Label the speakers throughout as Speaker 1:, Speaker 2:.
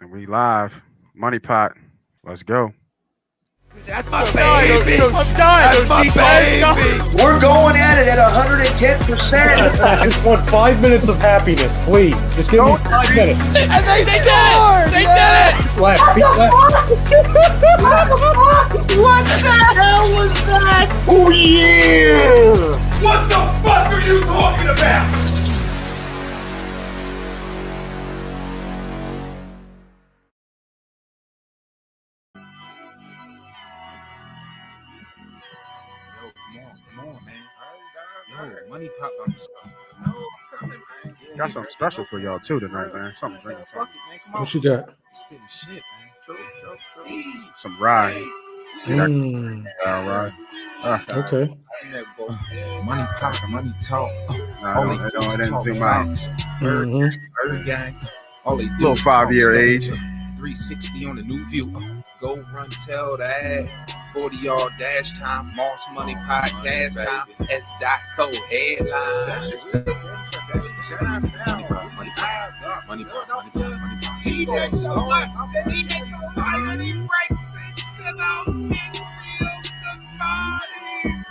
Speaker 1: And we live. MoneyPot. Let's go.
Speaker 2: That's my baby. That's my baby.
Speaker 3: We're going at it at 110%.
Speaker 4: I just want 5 minutes of happiness, please. Just give me 5 minutes.
Speaker 2: And they scored. They did it.
Speaker 4: Left.
Speaker 3: What the hell was that? Oh, yeah.
Speaker 2: What the fuck are you talking about?
Speaker 5: Come on, man. Yo, MoneyPot about to start. No, I'm coming, man. Yeah,
Speaker 1: Got something special for y'all too tonight, man. Something drinking.
Speaker 5: Fuck it, man. Come on.
Speaker 4: What you got?
Speaker 5: Spitting shit, man. True.
Speaker 1: Some rye. All right.
Speaker 4: Okay.
Speaker 5: MoneyPot, money talk.
Speaker 1: No, it didn't zoom out.
Speaker 5: Bird gang. All they do
Speaker 1: Little
Speaker 5: is
Speaker 1: 5-year
Speaker 5: talk
Speaker 1: age.
Speaker 5: stage. 360 on the new view. Go run, tell the ad. 40-yard dash time. Moss Money Podcast time. S.co headlines. MoneyPot. He makes so much. He makes so much that he breaks into the midfield. The bodies.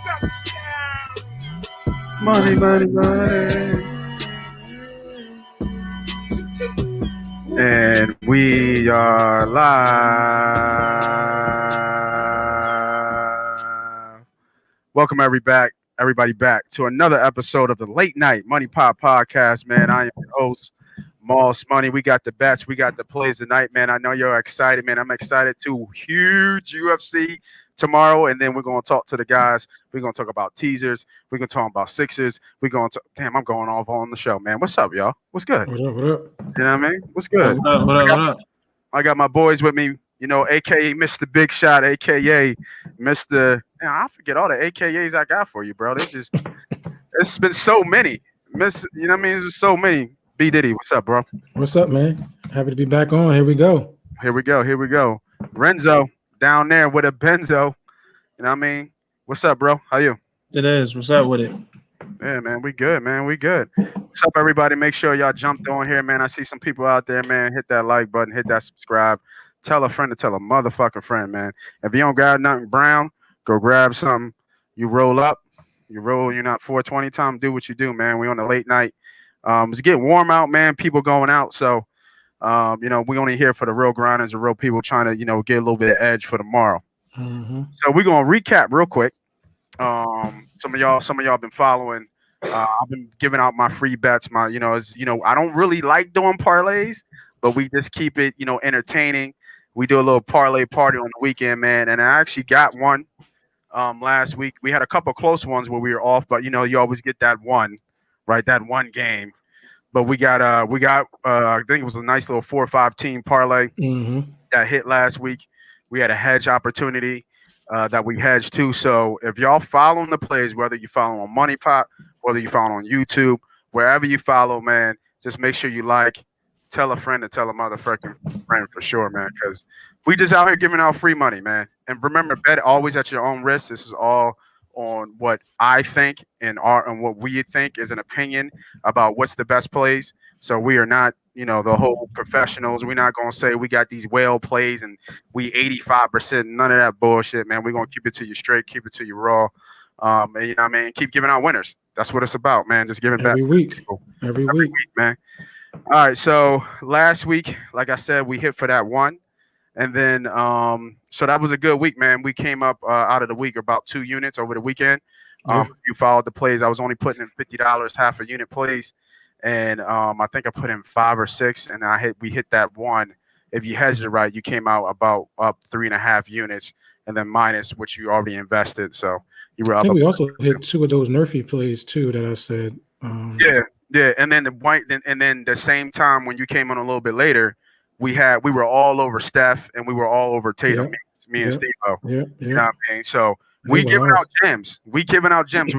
Speaker 5: Touchdown.
Speaker 1: Money. And we are live. Welcome everybody back to another episode of the Late Night MoneyPot Podcast, man. I am your host, Moss Money. We got the bets, we got the plays tonight, man. I know you're excited, man. I'm excited too. Huge UFC tomorrow, and then we're going to talk to the guys. We're going to talk about teasers. We're going to talk about Sixers. We're going to damn, I'm going off on the show, man. What's up, y'all? What's good?
Speaker 4: What up?
Speaker 1: You know what I mean? What's good?
Speaker 6: What up?
Speaker 1: I got my boys with me, you know, a.k.a. Mr. Big Shot, a.k.a. Mr. I forget all the AKAs I got for you, bro. It's been so many. You know what I mean? There's so many. B. Diddy, what's up, bro?
Speaker 4: What's up, man? Happy to be back on. Here we go. Renzo
Speaker 1: Down there with a benzo. You know what I mean? What's up, bro? How you?
Speaker 6: It is. What's up with it?
Speaker 1: Yeah, man, we good, man. We good. What's up, everybody? Make sure y'all jumped on here, man. I see some people out there, man. Hit that like button, hit that subscribe. Tell a friend to tell a motherfucking friend, man. If you don't grab nothing brown, go grab something. You roll up. You're not 420 time. Do what you do, man. We on the late night. It's getting warm out, man. People going out. So, you know, we only here for the real grinders, the real people trying to, you know, get a little bit of edge for tomorrow. So we're going to recap real quick. Some of y'all been following. I've been giving out my free bets. I don't really like doing parlays, but we just keep it, you know, entertaining. We do a little parlay party on the weekend, man. And I actually got one last week. We had a couple close ones where we were off, but you know, you always get that one, right? That one game. But we got I think it was a nice little 4 or 5 team parlay that hit last week. We had a hedge opportunity that we hedged too. So if y'all following the plays, whether you follow on MoneyPot, whether you follow on YouTube, wherever you follow, man, just make sure you like, tell a friend, and tell a motherfucking friend for sure, man. Because we just out here giving out free money, man. And remember, bet always at your own risk. This is all on what I think and what we think is an opinion about what's the best plays. So we are not, you know, the whole professionals. We're not gonna say we got these whale plays and we 85%. None of that bullshit, man. We're gonna keep it to you straight, keep it to you raw. And you know what I mean? Keep giving out winners. That's what it's about, man. Just giving back
Speaker 4: every week,
Speaker 1: man. All right. So last week, like I said, we hit for that one. And then, so that was a good week, man. We came up out of the week about 2 units over the weekend. You followed the plays. I was only putting in $50, half a unit plays. And I think I put in 5 or 6, and we hit that one. If you hedged it right, you came out about up 3.5 units, and then minus what you already invested. So you were up.
Speaker 4: I think we also hit 2 of those Nerfy plays too that I said.
Speaker 1: Yeah. And then the same time when you came on a little bit later, we were all over Steph and we were all over Tatum. Me and Steve-O.
Speaker 4: Yeah.
Speaker 1: You know what I mean? So we giving out gems. We give out gems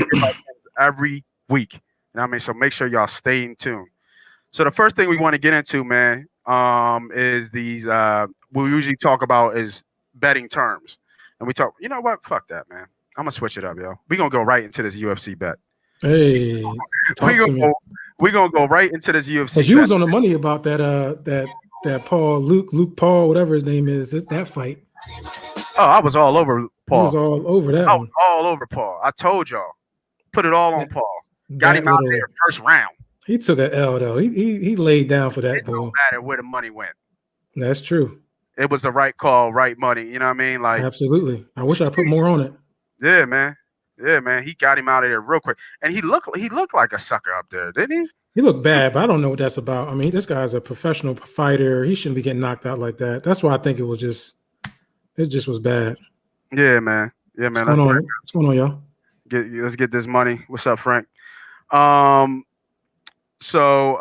Speaker 1: every week. You know what I mean? So make sure y'all stay in tune. So the first thing we want to get into, man, is these we usually talk about is betting terms. And we talk, you know what? Fuck that, man. I'm gonna switch it up, yo. We're gonna go right into this UFC bet.
Speaker 4: Hey,
Speaker 1: We're gonna go right into this UFC.
Speaker 7: Because you was on the money about that Paul Luke Paul, whatever his name is, that fight.
Speaker 1: Oh, I was all over Paul.
Speaker 7: He was all over that
Speaker 1: I
Speaker 7: one.
Speaker 1: was all over Paul. I told y'all. Put it all on Paul. Got him out there first round.
Speaker 7: He took an L though. He laid down for that.
Speaker 1: It don't matter where the money went.
Speaker 7: That's true.
Speaker 1: It was the right call, right money. You know what I mean? Like
Speaker 7: absolutely. I wish I put more on it.
Speaker 1: Yeah, man. Yeah, man. He got him out of there real quick, and he looked like a sucker up there, didn't he?
Speaker 7: He looked bad, but I don't know what that's about. I mean, this guy's a professional fighter. He shouldn't be getting knocked out like that. That's why I think it just was bad.
Speaker 1: Yeah, man. Yeah, man.
Speaker 7: What's going on, y'all?
Speaker 1: Let's get this money. What's up, Frank? So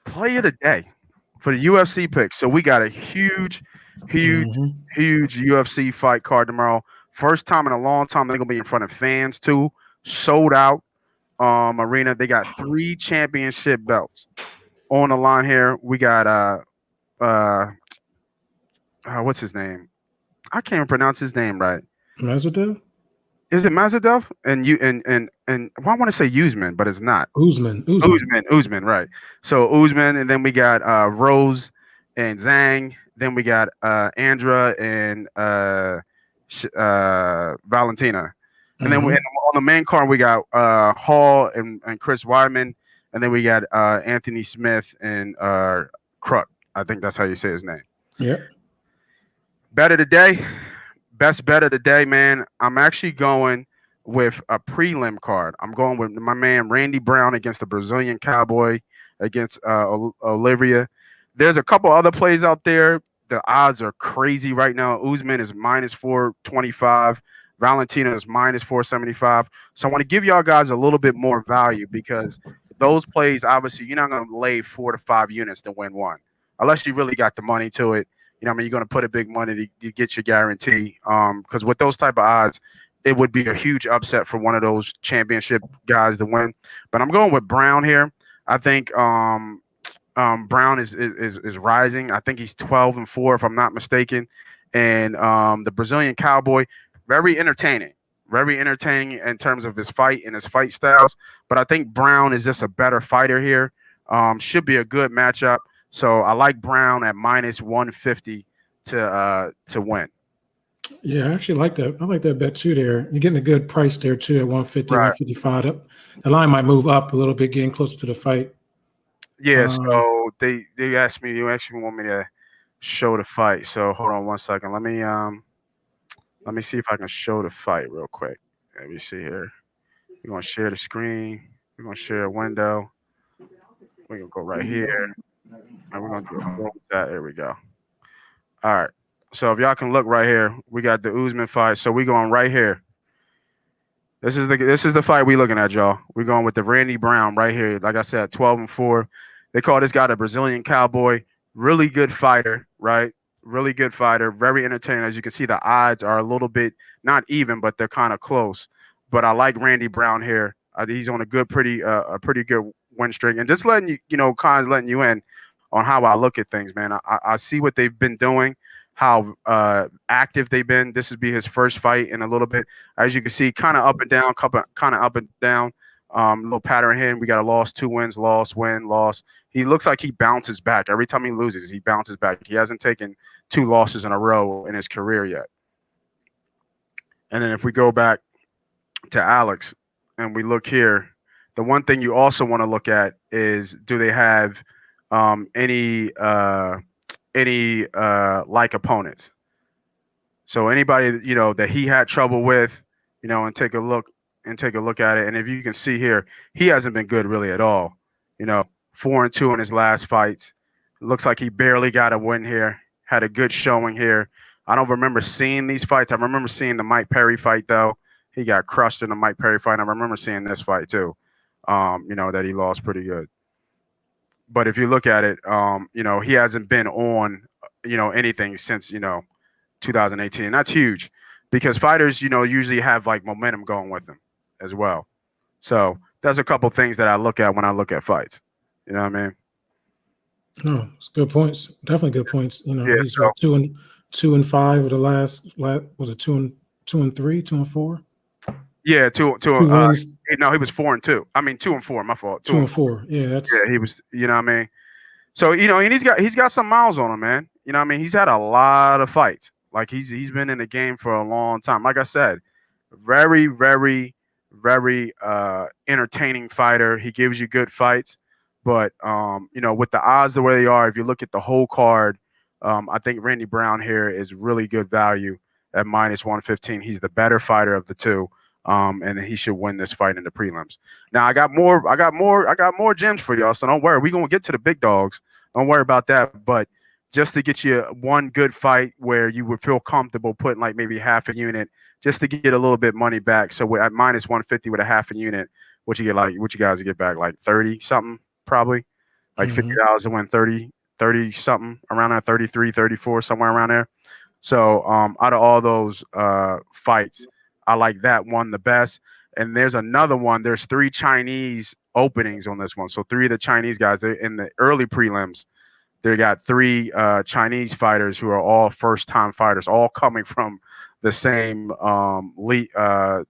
Speaker 1: play of the day for the UFC picks. So we got a huge UFC fight card tomorrow. First time in a long time they're gonna be in front of fans too. Sold out arena. They got 3 championship belts on the line here. We got what's his name? I can't even pronounce his name right.
Speaker 7: MASVIDAL?
Speaker 1: Is it MASVIDAL? And well, I want to say Usman, but it's not.
Speaker 7: Usman,
Speaker 1: right. So Usman, and then we got Rose and Zhang. Then we got Andra and Valentina. And then on the main card we got Hall and Chris Weidman. And then we got Anthony Smith and Kruk. I think that's how you say his name.
Speaker 7: Yeah.
Speaker 1: Bet of the day. Best bet of the day, man. I'm actually going with a prelim card. I'm going with my man Randy Brown against the Brazilian Cowboy against Olivia. There's a couple other plays out there. The odds are crazy right now. Usman is minus 425. Valentina is minus 475. So I want to give y'all guys a little bit more value because those plays, obviously, you're not going to lay 4 to 5 units to win one unless you really got the money to it. You know what I mean? You're going to put a big money to get your guarantee. Because with those type of odds, it would be a huge upset for one of those championship guys to win. But I'm going with Brown here. I think Brown is rising. I think he's 12-4, if I'm not mistaken. And the Brazilian Cowboy, very entertaining in terms of his fight and his fight styles. But I think Brown is just a better fighter here. Should be a good matchup. So I like Brown at minus 150 to win.
Speaker 7: Yeah, I actually like that. I like that bet too there. You're getting a good price there too at 150, right. 155. The line might move up a little bit, getting closer to the fight.
Speaker 1: Yeah, so they asked me, you actually want me to show the fight. So hold on one second. Let me see if I can show the fight real quick. Let me see here. We're gonna share the screen. We're gonna share a window. We're gonna go right here. And we're gonna do that. There we go. All right. So if y'all can look right here, we got the Usman fight. So we're going right here. This is the fight we're looking at, y'all. We're going with the Randy Brown right here. Like I said, 12-4. They call this guy the Brazilian Cowboy. Really good fighter, right? Really good fighter. Very entertaining. As you can see, the odds are a little bit not even, but they're kind of close. But I like Randy Brown here. He's on a pretty good win streak, and just letting letting you in on how I look at things, man. I see what they've been doing, how active they've been. This would be his first fight in a little bit. As you can see, kind of up and down, little pattern here. We got a loss, 2 wins, loss, win, loss. He looks like he bounces back. Every time he loses, he bounces back. He hasn't taken 2 losses in a row in his career yet. And then if we go back to Alex and we look here, the one thing you also want to look at is, do they have any like opponents? So anybody that he had trouble with, and take a look at it. And if you can see here, he hasn't been good really at all. 4-2 in his last fights. Looks like he barely got a win here. Had a good showing here. I don't remember seeing these fights. I remember seeing the Mike Perry fight though. He got crushed in the Mike Perry fight. I remember seeing this fight too. That he lost pretty good. But if you look at it, he hasn't been on, anything since, 2018. And that's huge because fighters, usually have like momentum going with them as well. So there's a couple things that I look at when I look at fights. You know what I mean?
Speaker 7: No, it's good points. Definitely good points. He's
Speaker 1: so,
Speaker 7: 2-5 of the last was it 2-3, 2-4?
Speaker 1: Yeah,
Speaker 7: Two wins,
Speaker 1: no, he was 4-2. I mean 2-4. My fault.
Speaker 7: 2-4. Yeah, that's
Speaker 1: Yeah, he was. You know what I mean? So and he's got some miles on him, man. You know what I mean? He's had a lot of fights. Like he's been in the game for a long time. Like I said, very, very, very entertaining fighter. He gives you good fights. But with the odds the way they are, if you look at the whole card, I think Randy Brown here is really good value at -115. He's the better fighter of the two. And he should win this fight in the prelims. Now I got more gems for y'all, so don't worry. We're gonna get to the big dogs. Don't worry about that. But just to get you one good fight where you would feel comfortable putting like maybe half a unit, just to get a little bit money back. So we're at -150 with a half a unit. What you guys get back, like 30 something, probably like $50 to win 30 something, around that 33, 34, somewhere around there. So out of all those fights, I like that one the best. And there's another one. There's 3 Chinese openings on this one. So 3 of the Chinese guys, they're in the early prelims. They got 3 Chinese fighters who are all first-time fighters, all coming from the same league, I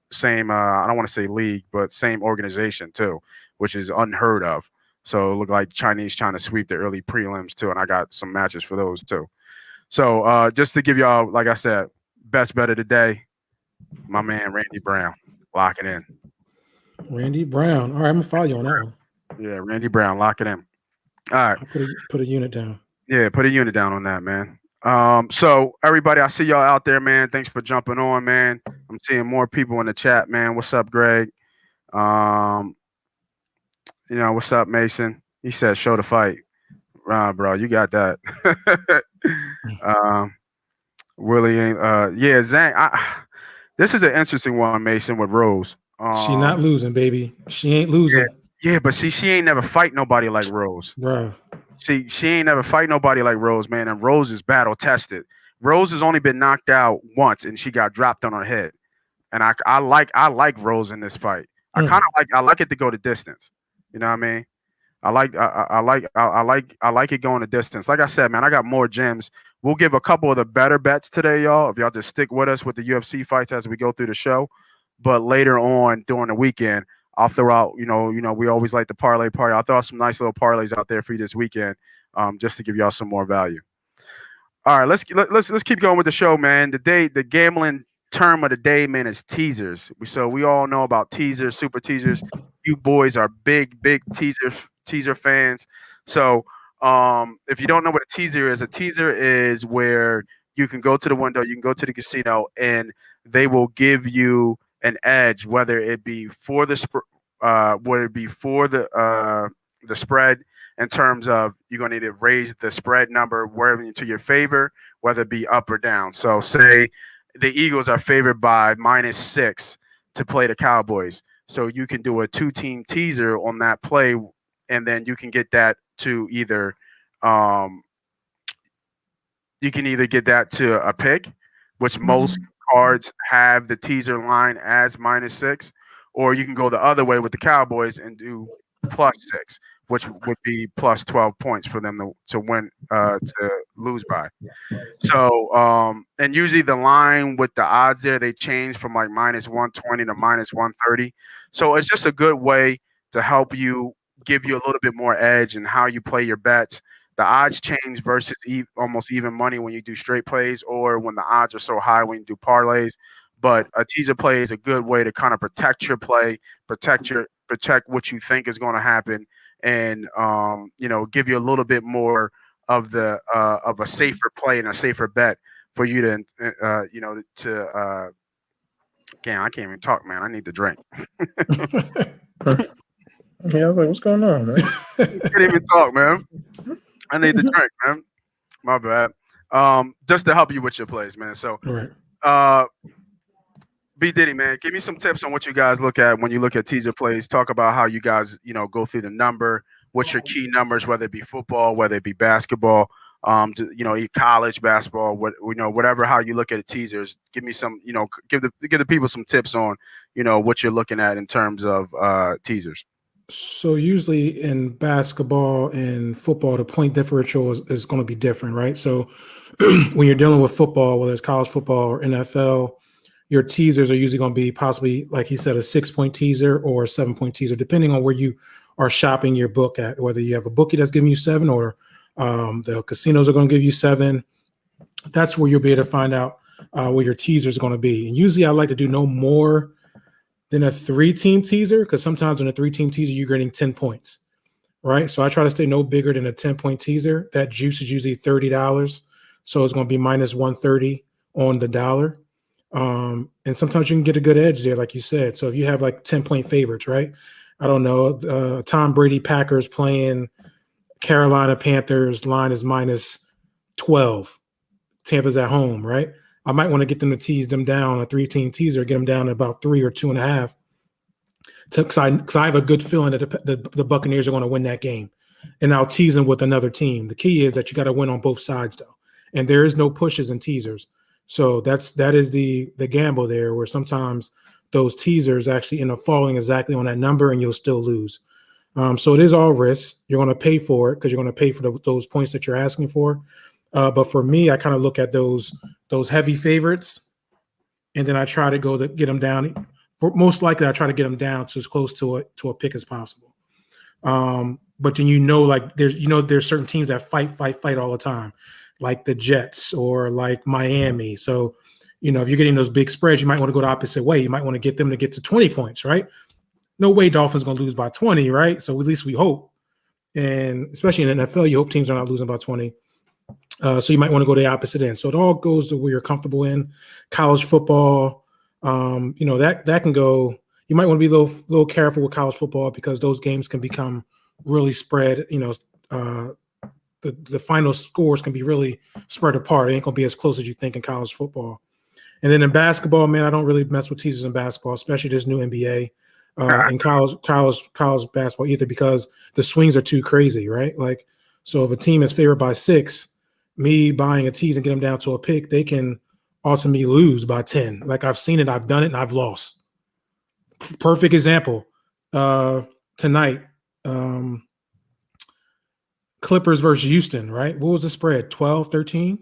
Speaker 1: don't want to say league, but same organization too, which is unheard of. So it looked like Chinese trying to sweep the early prelims too, and I got some matches for those too. So just to give y'all, like I said, best bet of the day, my man Randy Brown. Lock it in.
Speaker 7: Randy Brown. All right, I'm gonna follow you on that one.
Speaker 1: Yeah, Randy Brown. Lock it in. All right.
Speaker 7: I'll put a unit down.
Speaker 1: Yeah, put a unit down on that, man. So everybody, I see y'all out there, man. Thanks for jumping on, man. I'm seeing more people in the chat, man. What's up, Greg? What's up, Mason? He said, show the fight. Bro, you got that. Willie ain't yeah, Zhang. This is an interesting one, Mason, with Rose.
Speaker 7: She not losing, baby. She ain't losing.
Speaker 1: Yeah, but see, she ain't never fight nobody like Rose.
Speaker 7: Bro.
Speaker 1: She ain't never fight nobody like Rose, man. And Rose is battle tested. Rose has only been knocked out once, and she got dropped on her head. And I like Rose in this fight. I like it to go the distance. You know what I mean? I like it going the distance. Like I said, man, I got more gems. We'll give a couple of the better bets today, y'all. If y'all just stick with us with the UFC fights as we go through the show. But later on during the weekend, I'll throw out, we always like the parlay party. I'll throw out some nice little parlays out there for you this weekend, just to give y'all some more value. All right, let's keep going with the show, man. The gambling term of the day, man, is teasers. So we all know about teasers, super teasers. You boys are big teaser fans. So if you don't know what a teaser is where you can go to the window, you can go to the casino, and they will give you an edge, whether it be for the spread, in terms of you're going to either raise the spread number wherever to your favor, whether it be up or down. So say the Eagles are favored by -6 to play the Cowboys. So you can do a 2-team teaser on that play, and then you can get that to either get that to a pick, which most cards have the teaser line as -6, or you can go the other way with the Cowboys and do +6, which would be plus 12 points for them to win, to lose by. So, and usually the line with the odds there, they change from like -120 to -130. So it's just a good way to help you, give you a little bit more edge in how you play your bets. The odds change versus almost even money when you do straight plays, or when the odds are so high when you do parlays. But a teaser play is a good way to kind of protect your play, protect what you think is going to happen, and give you a little bit more of a safer play and a safer bet for you to I can't even talk, man. I need to drink.
Speaker 4: Okay, I was like, what's going on, man?
Speaker 1: I can't even talk, man. I need to drink, man. My bad. Just to help you with your plays, man. So, B Diddy, man, give me some tips on what you guys look at when you look at teaser plays. Talk about how you guys, go through the number. What's your key numbers, whether it be football, whether it be basketball, college basketball, whatever. How you look at teasers. Give me some, give the people some tips on, what you're looking at in terms of teasers.
Speaker 7: So usually in basketball and football, the point differential is going to be different, right? So when you're dealing with football, whether it's college football or NFL, your teasers are usually going to be possibly, like he said, a 6-point teaser or a 7-point teaser, depending on where you are shopping your book at, whether you have a bookie that's giving you 7 or the casinos are going to give you 7. That's where you'll be able to find out where your teaser is going to be. And usually I like to do no more than a 3-team teaser, because sometimes in a 3-team teaser, you're getting 10 points, right? So I try to stay no bigger than a 10-point teaser. That juice is usually $30. So it's going to be minus 130 on the dollar. And sometimes you can get a good edge there, like you said. So if you have like 10-point favorites, right? I don't know, Tom Brady Packers playing Carolina Panthers, line is minus 12. Tampa's at home, right? I might want to get them to tease them down, a 3-team teaser, get them down to about 3 or 2.5. Because I have a good feeling that the Buccaneers are going to win that game. And I'll tease them with another team. The key is that you got to win on both sides, though. And there is no pushes and teasers. So that is the gamble there, where sometimes those teasers actually end up falling exactly on that number and you'll still lose. So it is all risk. You're going to pay for it because you're going to pay for those points that you're asking for. But for me, I kind of look at those heavy favorites, and then I try to get them down. Most likely, I try to get them down to as close to a pick as possible. But then like there's certain teams that fight all the time, like the Jets or like Miami. So if you're getting those big spreads, you might want to go the opposite way. You might want to get them to get to 20 points, right? No way Dolphins going to lose by 20, right? So at least we hope. And especially in the NFL, you hope teams are not losing by 20. So you might want to go the opposite end. So it all goes to where you're comfortable in. College football, that can go. You might want to be a little careful with college football because those games can become really spread. The final scores can be really spread apart. It ain't going to be as close as you think in college football. And then in basketball, man, I don't really mess with teasers in basketball, especially this new NBA and college basketball either, because the swings are too crazy, right? Like, so if a team is favored by 6, me buying a tease and get them down to a pick, they can ultimately lose by 10. Like I've seen it, I've done it, and I've lost. Perfect example. Tonight, Clippers versus Houston, right? What was the spread? 12, 13?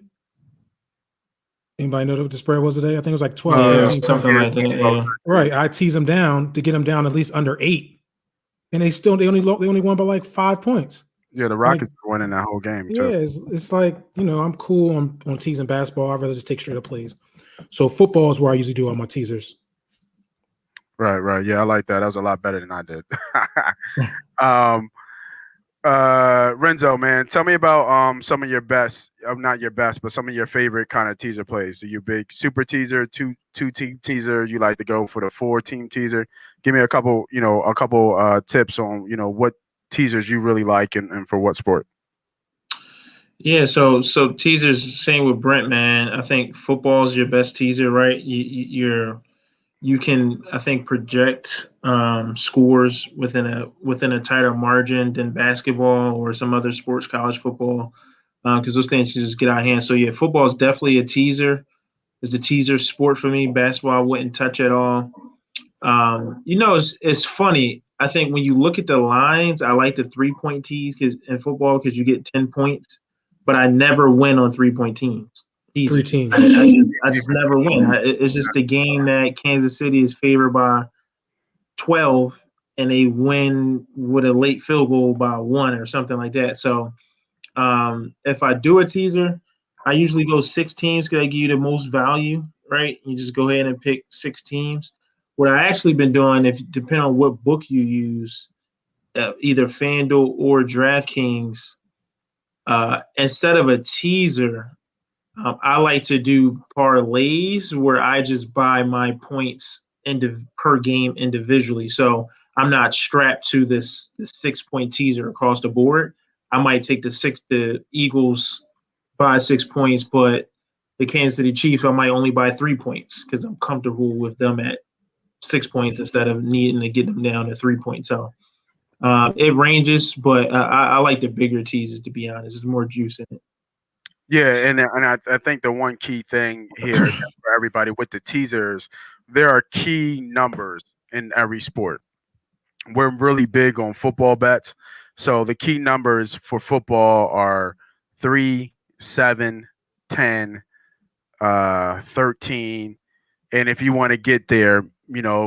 Speaker 7: Anybody know what the spread was today? I think it was like 12. 13,
Speaker 6: something like that. Yeah.
Speaker 7: Right. I tease them down to get them down at least under 8. And they only won by like 5 points.
Speaker 1: Yeah, the Rockets were winning that whole game too.
Speaker 7: Yeah, it's like, I'm cool on teasing basketball. I'd rather just take straight up plays. So football is where I usually do all my teasers.
Speaker 1: Right. Yeah, I like that. That was a lot better than I did. Renzo, man, tell me about some of your best, not your best, but some of your favorite kind of teaser plays. Are you big super teaser, two-team teaser? You like to go for the 4-team teaser? Give me a couple tips on, what teasers you really like and for what sport.
Speaker 6: Yeah, so teasers, same with Brent, man. I think football is your best teaser, right? You can, I think, project scores within a tighter margin than basketball or some other sports, college football, because those things can just get out of hand. So yeah, football is definitely a teaser. It's a teaser sport for me. Basketball I wouldn't touch at all. It's funny. I think when you look at the lines, I like the 3-point tease in football because you get 10 points, but I never win on 3-point teams.
Speaker 7: 3 teams.
Speaker 6: I just never win. It's just a game that Kansas City is favored by 12, and they win with a late field goal by 1 or something like that. So if I do a teaser, I usually go 6 teams because I give you the most value, right? You just go ahead and pick 6 teams. What I actually been doing, depending on what book you use, either FanDuel or DraftKings, instead of a teaser, I like to do parlays where I just buy my points per game individually. So I'm not strapped to this 6-point teaser across the board. I might take the Eagles buy 6 points, but the Kansas City Chiefs, I might only buy 3 points because I'm comfortable with them at 6 points instead of needing to get them down to 3 points. So it ranges, but I like the bigger teasers, to be honest. There's more juice in it.
Speaker 1: Yeah, and I think the one key thing here for everybody with the teasers, there are key numbers in every sport. We're really big on football bets. So the key numbers for football are 3, 7, 10, 13, And if you want to get there,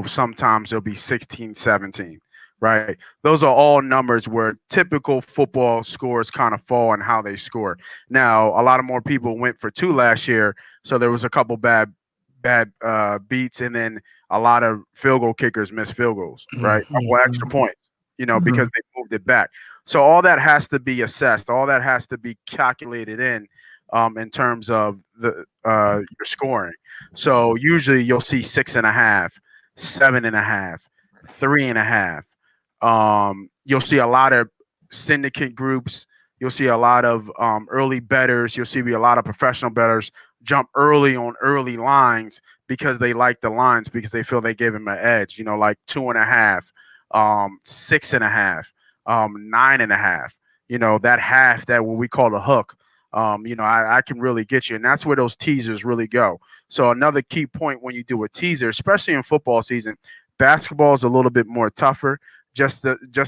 Speaker 1: sometimes it'll be 16, 17, right? Those are all numbers where typical football scores kind of fall on how they score. Now, a lot of more people went for 2 last year, so there was a couple bad beats, and then a lot of field goal kickers missed field goals, right? Or extra points, because they moved it back. So all that has to be assessed. All that has to be calculated in terms of the your scoring. So usually you'll see 6.5, 7.5, 3.5. You'll see a lot of syndicate groups. You'll see a lot of early bettors. You'll see a lot of professional bettors jump early on early lines because they like the lines, because they feel they give them an edge. Like 2.5, 6.5, 9.5. That half, that what we call the hook. I can really get you, and that's where those teasers really go. So another key point when you do a teaser, especially in football season, basketball is a little bit more tougher, just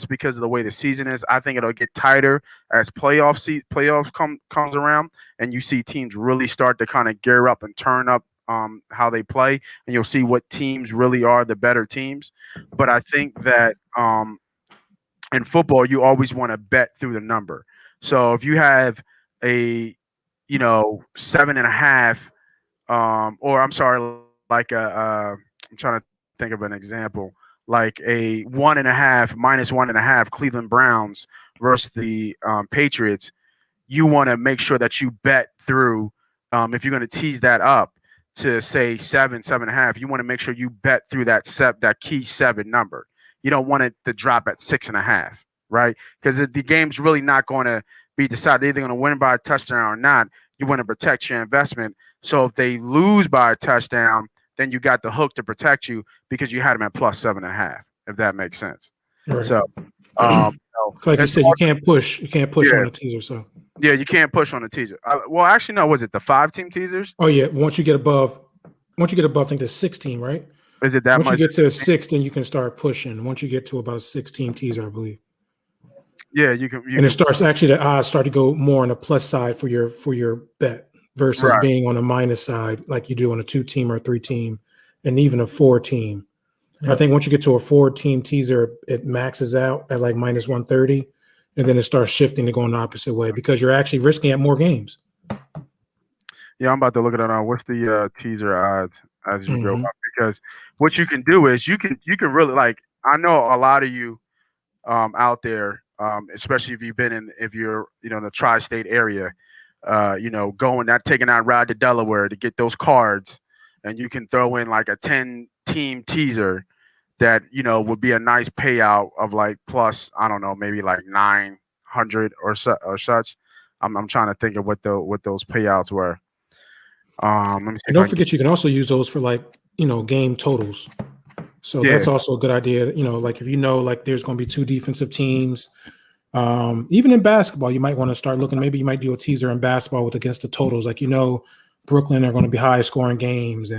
Speaker 1: because of the way the season is. I think it'll get tighter as playoffs comes around, and you see teams really start to kind of gear up and turn up how they play, and you'll see what teams really are the better teams. But I think that in football, you always want to bet through the number. So if you have a 7.5, or I'm sorry, like I'm trying to think of an example, like a 1.5 minus 1.5 Cleveland Browns versus the Patriots. You want to make sure that you bet through. If you're going to tease that up to say 7.5, you want to make sure you bet through that key 7 number. You don't want it to drop at 6.5, right? Because the game's really not going to be decided. They're either going to win by a touchdown or not. You want to protect your investment. So if they lose by a touchdown, then you got the hook to protect you because you had them at plus 7.5, if that makes sense.
Speaker 7: Right.
Speaker 1: So,
Speaker 7: like you said, you can't push on a teaser. So
Speaker 1: yeah, you can't push on a teaser. Well, actually, no. Was it the 5-team teasers?
Speaker 7: Oh yeah, once you get above, I think there's 16, right?
Speaker 1: Is it that
Speaker 7: once
Speaker 1: much?
Speaker 7: Once you get to 6, then you can start pushing. Once you get to about a 16 teaser, I believe.
Speaker 1: Yeah, you can.
Speaker 7: It starts actually, the odds start to go more on the plus side for your bet versus being on the minus side like you do on a 2-team or a 3-team, and even a 4-team. Yeah. I think once you get to a 4-team teaser, it maxes out at like minus 130, and then it starts shifting to going the opposite way because you're actually risking at more games.
Speaker 1: Yeah, I'm about to look at it now. What's the teaser odds as you go up? Because what you can do is you can really, like, I know a lot of you out there, especially if you're in the tri-state area, taking that ride to Delaware to get those cards, and you can throw in like a 10-team teaser that would be a nice payout of like plus, I don't know, maybe like 900 or such. I'm trying to think of what those payouts were. Let me see.
Speaker 7: And don't forget, you can also use those for like game totals. So that's also a good idea. Like if like there's going to be 2 defensive teams. Even in basketball, you might want to start looking. Maybe you might do a teaser in basketball against the totals. Like Brooklyn are going to be high scoring games,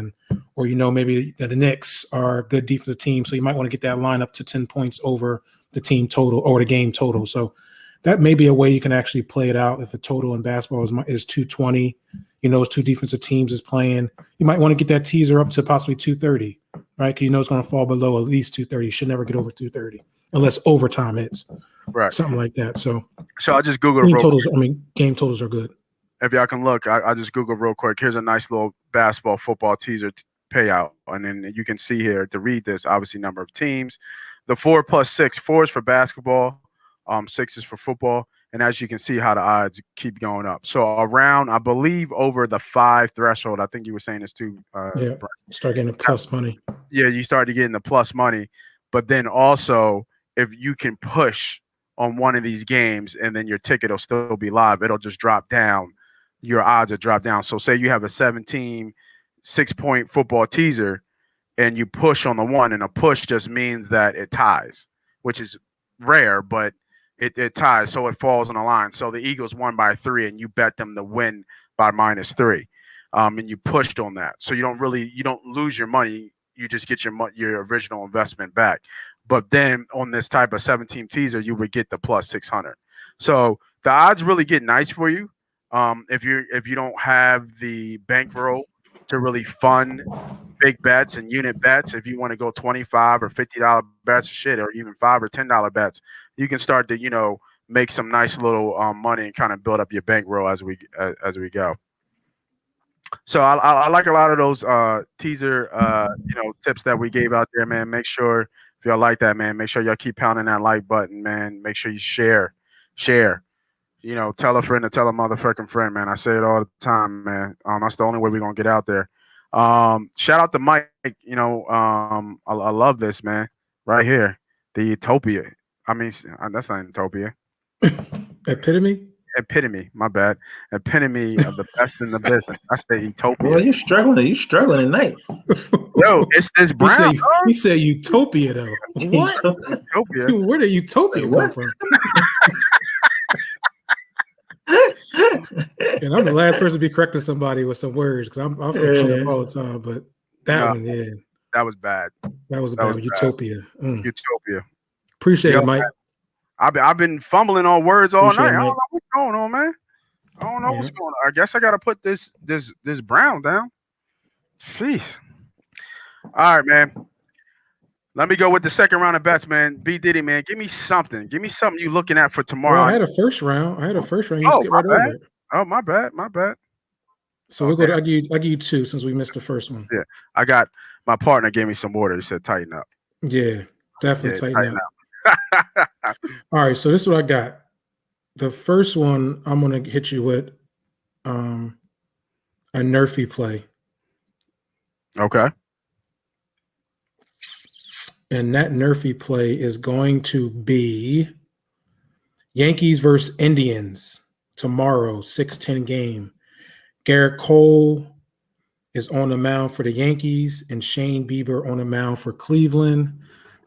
Speaker 7: or maybe the Knicks are a good defensive team. So you might want to get that line up to 10 points over the team total or the game total. So that may be a way you can actually play it out. If a total in basketball is 220, those 2 defensive teams is playing, you might want to get that teaser up to possibly 230, right? Because it's going to fall below at least 230. You should never get over 230 unless overtime hits,
Speaker 1: right? Something
Speaker 7: like that. So
Speaker 1: I just Googled
Speaker 7: game totals are good.
Speaker 1: If y'all can look, I just Googled real quick. Here's a nice little basketball football teaser payout. And then you can see here to read this, obviously, number of teams. The 4 plus 6, 4 is for basketball, 6 is for football. And as you can see how the odds keep going up. So around, I believe, over the 5 threshold, I think you were saying it's too.
Speaker 7: Start getting the plus money.
Speaker 1: Yeah, you start getting the plus money. But then also, if you can push on one of these games and then your ticket will still be live, it'll just drop down. Your odds will drop down. So say you have a 7-team, 6-point football teaser and you push on the one, and a push just means that it ties, which is rare, but it ties. So it falls on the line. So the Eagles won by 3 and you bet them to win by -3. And you pushed on that. So you don't lose your money. You just get your original investment back. But then on this type of 7-team teaser, you would get the plus 600. So the odds really get nice for you. If you don't have the bankroll to really fund big bets and unit bets. If you want to go $25 or $50 bets, shit, or even $5 or $10 bets, you can start to make some nice little money and kind of build up your bankroll as we go. So I like a lot of those teaser tips that we gave out there, man. Make sure if y'all like that, man, make sure y'all keep pounding that like button, man. Make sure you share. Tell a friend to tell a motherfucking friend, man. I say it all the time, man. That's the only way we're gonna get out there. Shout out to Mike. I love this, man. Right here, the Utopia. I mean, that's not Utopia. Epitome. My bad. Epitome of the best in the business. That's the Utopia.
Speaker 6: Well, you're struggling tonight.
Speaker 1: Yo, it's this brown.
Speaker 7: He said Utopia though. What?
Speaker 1: Utopia.
Speaker 7: Where did Utopia come from? And I'm the last person to be correcting somebody with some words because I'm fucking up all the time. But that
Speaker 1: was bad.
Speaker 7: That was bad. Utopia.
Speaker 1: Utopia.
Speaker 7: Appreciate it, Mike.
Speaker 1: I've been fumbling on words all night. I don't know what's going on, man. I don't know what's going on. I guess I gotta put this brown down. Jeez. All right, man. Let me go with the second round of bets, man. B Diddy, man, give me something. Give me something you looking at for tomorrow.
Speaker 7: Well, I had a first round. You skip right over it.
Speaker 1: Oh, my bad.
Speaker 7: So we'll go to I give you two since we missed the first one.
Speaker 1: Yeah. I got my partner gave me some order. He said tighten up.
Speaker 7: Yeah, definitely tighten up. All right, so this is what I got. The first one I'm gonna hit you with a nerfy play.
Speaker 1: Okay.
Speaker 7: And that nerfy play is going to be Yankees versus Indians tomorrow, 6-10 game. Garrett Cole is on the mound for the Yankees and Shane Bieber on the mound for Cleveland.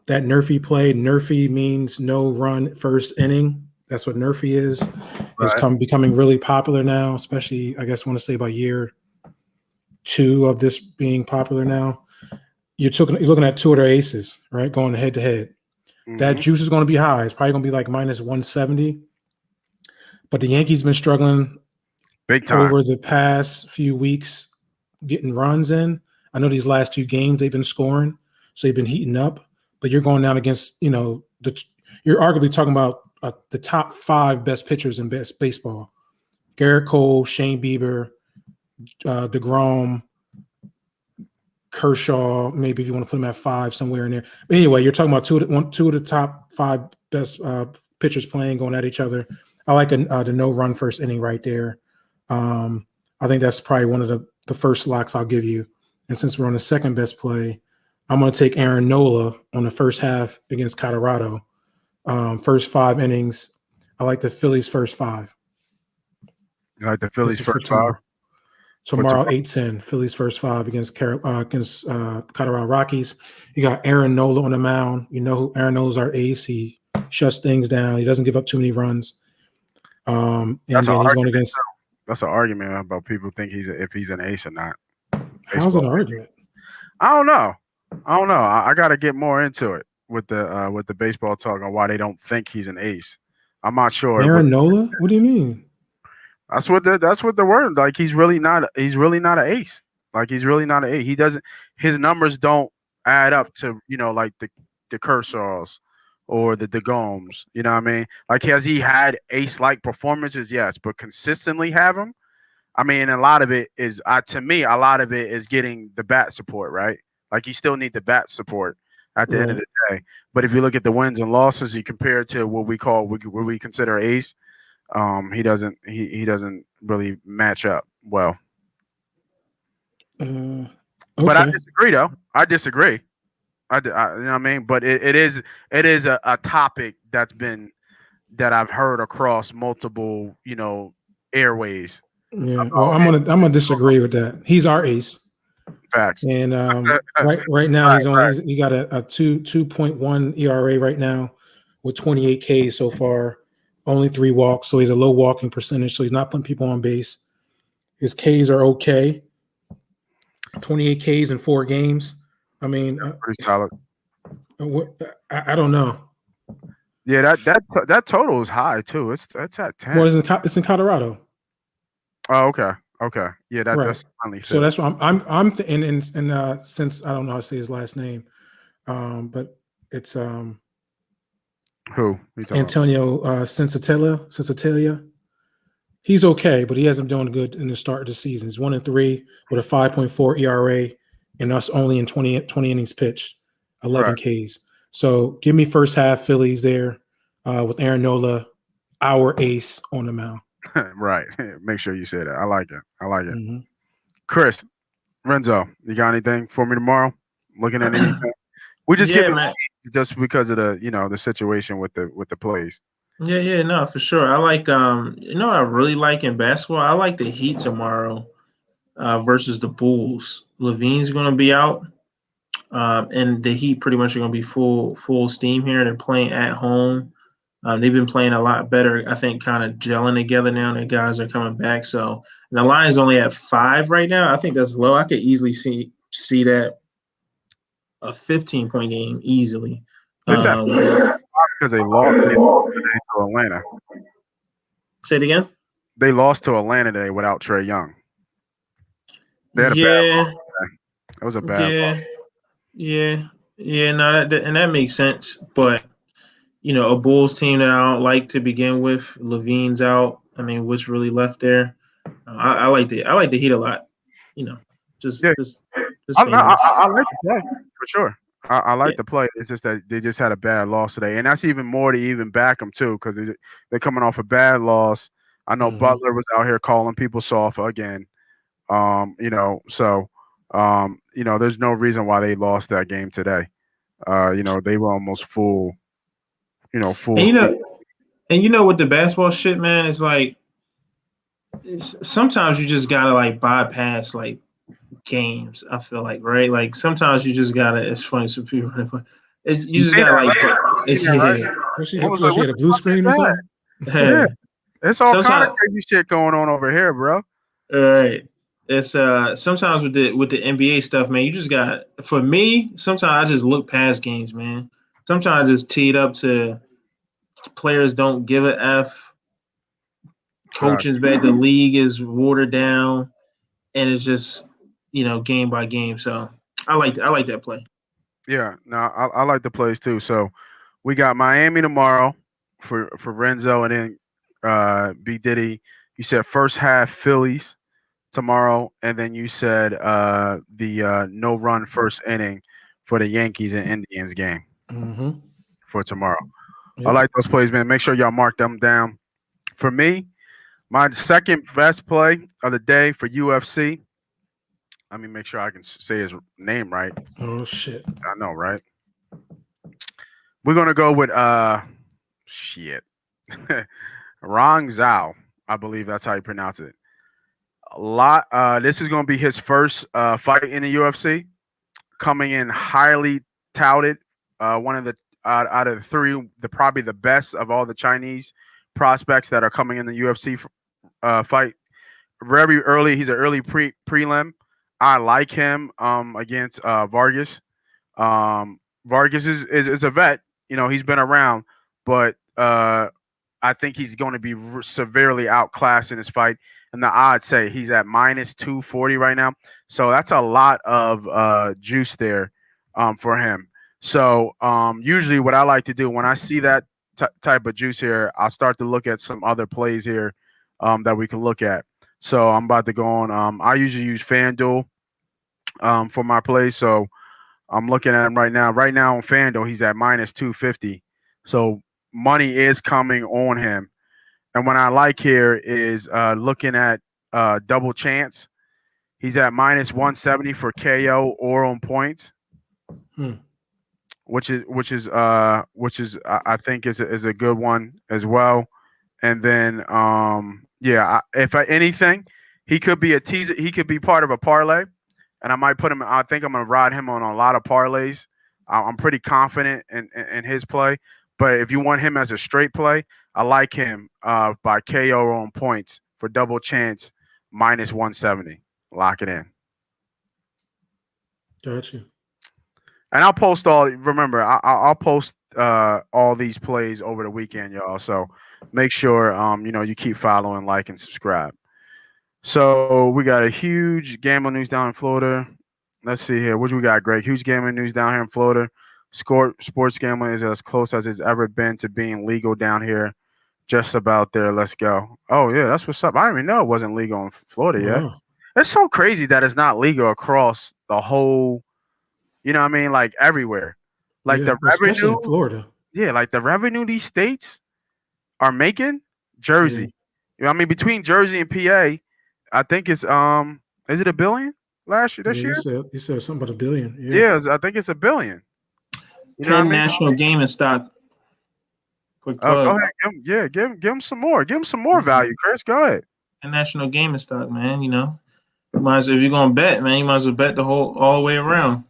Speaker 7: That nerfy play, nerfy means no run first inning. That's what nerfy is. Right. It's becoming really popular now, especially, I guess, I want to say about year 2 of this being popular now. You're looking at two of their aces, right, going head to head. That juice is going to be high. It's probably going to be like minus 170. But the Yankees been struggling
Speaker 1: big time
Speaker 7: over the past few weeks getting runs in. I know these last 2 games they've been scoring, so they've been heating up. But you're going down against, you're arguably talking about the top 5 best pitchers in baseball. Garrett Cole, Shane Bieber, DeGrom, Kershaw, maybe if you want to put him at 5 somewhere in there. But anyway, you're talking about two of the top 5 best pitchers playing, going at each other. I like the no run first inning right there. I think that's probably one of the first locks I'll give you. And since we're on the second best play, I'm going to take Aaron Nola on the first half against Colorado. First 5 innings. I like the Phillies first 5.
Speaker 1: You like the Phillies first 5?
Speaker 7: Tomorrow, 8-10. Phillies first 5 against Colorado Rockies. You got Aaron Nola on the mound. You know who Aaron Nola's our ace. He shuts things down. He doesn't give up too many runs. And
Speaker 1: that's
Speaker 7: then he's going against.
Speaker 1: That's an argument about people think if he's an ace or not.
Speaker 7: How's it an argument?
Speaker 1: I don't know. I got to get more into it with the baseball talk on why they don't think he's an ace. I'm not sure.
Speaker 7: Aaron Nola? What do you mean?
Speaker 1: That's what the word. Like he's really not an ace. Like he's really not an ace. He doesn't. His numbers don't add up to like the Kershaws or the DeGomes. You know what I mean? Like has he had ace-like performances? Yes, but consistently have them. I mean, a lot of it is to me. A lot of it is getting the bat support, right? Like you still need the bat support at the end of the day. But if you look at the wins and losses, you compare it to what we consider ace. He doesn't really match up well. Okay. But I disagree, though. I disagree. You know what I mean? But it is a topic that I've heard across multiple airways.
Speaker 7: Yeah, well, I'm gonna disagree with that. He's our ace.
Speaker 1: Facts.
Speaker 7: And right now he got a 2.1 ERA right now with 28 Ks so far. Only 3 walks, so he's a low walking percentage, so he's not putting people on base. His Ks are okay. 28 Ks in 4 games. I mean,
Speaker 1: pretty solid.
Speaker 7: I don't know.
Speaker 1: Yeah, that total is high too. It's at 10.
Speaker 7: Well, it's in Colorado.
Speaker 1: Oh, okay. Okay. Yeah, that's
Speaker 7: Right.
Speaker 1: finally
Speaker 7: So
Speaker 1: fit.
Speaker 7: that's why and since I don't know how to say his last name, but it's
Speaker 1: Who? You talking about?
Speaker 7: Antonio Sensatella. He's okay, but he hasn't been doing good in the start of the season. He's 1-3 with a 5.4 ERA, and that's only in 20 innings pitched, 11 Ks. So give me first half Phillies there with Aaron Nola, our ace on the mound.
Speaker 1: Right. Make sure you say that. I like it.
Speaker 7: Mm-hmm.
Speaker 1: Chris, Renzo, you got anything for me tomorrow? Looking at anything? We just
Speaker 6: Yeah,
Speaker 1: give
Speaker 6: man.
Speaker 1: just because of the situation with the plays.
Speaker 6: Yeah, no, for sure. I like what I really like in basketball. I like the Heat tomorrow versus the Bulls. Levine's going to be out, and the Heat pretty much are going to be full steam here. They're playing at home. They've been playing a lot better. I think kind of gelling together now. The guys are coming back. So the line's only at 5 right now. I think that's low. I could easily see that a 15-point game easily.
Speaker 1: It's at because they lost to Atlanta.
Speaker 6: Say it again.
Speaker 1: They lost to Atlanta today without Trae Young. They had a bad loss. It was a bad loss.
Speaker 6: Yeah. No, that makes sense. But a Bulls team that I don't like to begin with. Levine's out. I mean, what's really left there? I like the Heat a lot.
Speaker 1: I like the play for sure. I like the play. It's just that they just had a bad loss today, and that's even more to even back them too, because they're coming off a bad loss. I know Butler was out here calling people soft again. There's no reason why they lost that game today. They were almost full. Full.
Speaker 6: And with the basketball shit, man, it's like sometimes you just gotta like bypass like games. I feel like, right? Like sometimes you just gotta. It's funny, some people. You just gotta like.
Speaker 7: She had a blue screen or something.
Speaker 1: Yeah, it's all kind of crazy shit going on over here, bro.
Speaker 6: All right. It's sometimes with the NBA stuff, man, you just got. For me, sometimes I just look past games, man. Sometimes I just tee it up to players don't give a F. Coaching's bad. The league is watered down, and it's just game by game. So I like that play.
Speaker 1: Yeah, no, I like the plays too. So we got Miami tomorrow for Renzo, and then B Diddy. You said first half Phillies tomorrow, and then you said the no run first inning for the Yankees and Indians game for tomorrow. Yep. I like those plays, man. Make sure y'all mark them down. For me, my second best play of the day for UFC. Let me make sure I can say his name right.
Speaker 7: Oh shit!
Speaker 1: I know, right? We're gonna go with Rong Zhao. I believe that's how you pronounce it. This is gonna be his first fight in the UFC. Coming in highly touted. One of the out of the three, probably the best of all the Chinese prospects that are coming in the UFC fight. Very early. He's an early prelim. I like him against Vargas. Vargas is a vet. He's been around, but I think he's going to be severely outclassed in this fight. And the odds say he's at minus 240 right now. So that's a lot of juice there for him. So usually what I like to do when I see that type of juice here, I'll start to look at some other plays here that we can look at. So I'm about to go on. I usually use FanDuel for my plays. So I'm looking at him right now. Right now on FanDuel, he's at minus 250. So money is coming on him. And what I like here is looking at double chance. He's at minus 170 for KO or on points, which is I think is a good one as well. And then if anything, he could be a teaser. He could be part of a parlay, and I might put him. I think I'm gonna ride him on a lot of parlays. I'm pretty confident in his play. But if you want him as a straight play, I like him by KO on points for double chance minus 170. Lock it in.
Speaker 7: Gotcha.
Speaker 1: And I'll post I'll post all these plays over the weekend, y'all. So make sure you keep following, like, and subscribe. So we got a huge gambling news down in Florida. Let's see here. What do we got, Greg? Huge gambling news down here in Florida. Sports gambling is as close as it's ever been to being legal down here. Just about there. Let's go. Oh yeah, that's what's up. I didn't even know it wasn't legal in Florida yet.
Speaker 7: Wow.
Speaker 1: It's so crazy that it's not legal across the whole. You know what I mean? Like everywhere. Like
Speaker 7: Yeah,
Speaker 1: the
Speaker 7: especially
Speaker 1: revenue.
Speaker 7: in Florida.
Speaker 1: Yeah, like the revenue these states are making. Jersey. You know what I mean? Between Jersey and PA, I think it's is it $1 billion this
Speaker 7: Yeah,
Speaker 1: year?
Speaker 7: you said something about $1 billion.
Speaker 1: Yeah, I think it's $1 billion. You know what I
Speaker 6: Penn
Speaker 1: mean?
Speaker 6: National Gaming Stock. Quick
Speaker 1: Go
Speaker 6: plug.
Speaker 1: ahead. Give him some more. Give him some more value, Chris. Go ahead.
Speaker 6: Penn National Gaming Stock, man. You know, you might as well, if you're gonna bet, man, you might as well bet all the way around.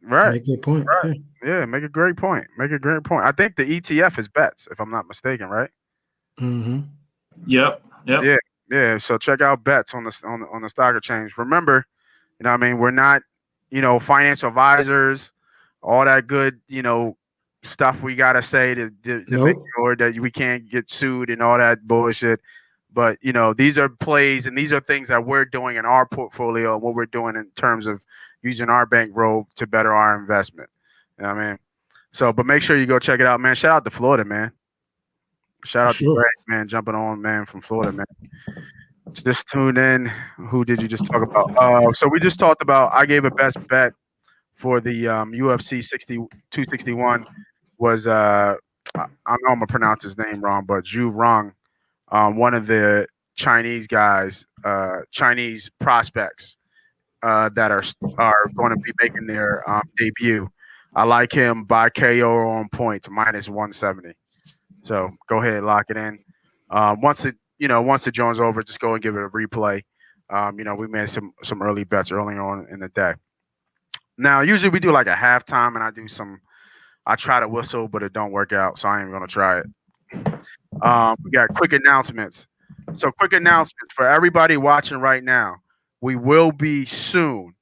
Speaker 1: Right.
Speaker 7: Make a good point.
Speaker 1: Right. Yeah, make a great point. I think the ETF is bets, if I'm not mistaken, right?
Speaker 7: Mm-hmm.
Speaker 6: Yep.
Speaker 1: Yeah. So check out bets on the stock exchange. Remember, you know what I mean, we're not, financial advisors, all that good, stuff we gotta say to make sure that we can't get sued and all that bullshit. But these are plays and these are things that we're doing in our portfolio and what we're doing in terms of using our bankroll to better our investment. You know what I mean? So, but make sure you go check it out, man. Shout out to Florida, man. Shout out to Greg, man, jumping on, man, from Florida, man. Just tune in. Who did you just talk about? So we just talked about. I gave a best bet for the UFC 261 was I know I'm gonna pronounce his name wrong, but Zhu Rong, one of the Chinese guys, Chinese prospects that are going to be making their debut. I like him by KO on points minus 170. So go ahead, lock it in. Once the joint's over, just go and give it a replay. We made some early bets earlier on in the day. Now, usually we do like a halftime, and I try to whistle, but it don't work out, so I ain't gonna try it. We got quick announcements. So quick announcements for everybody watching right now. We will be soon,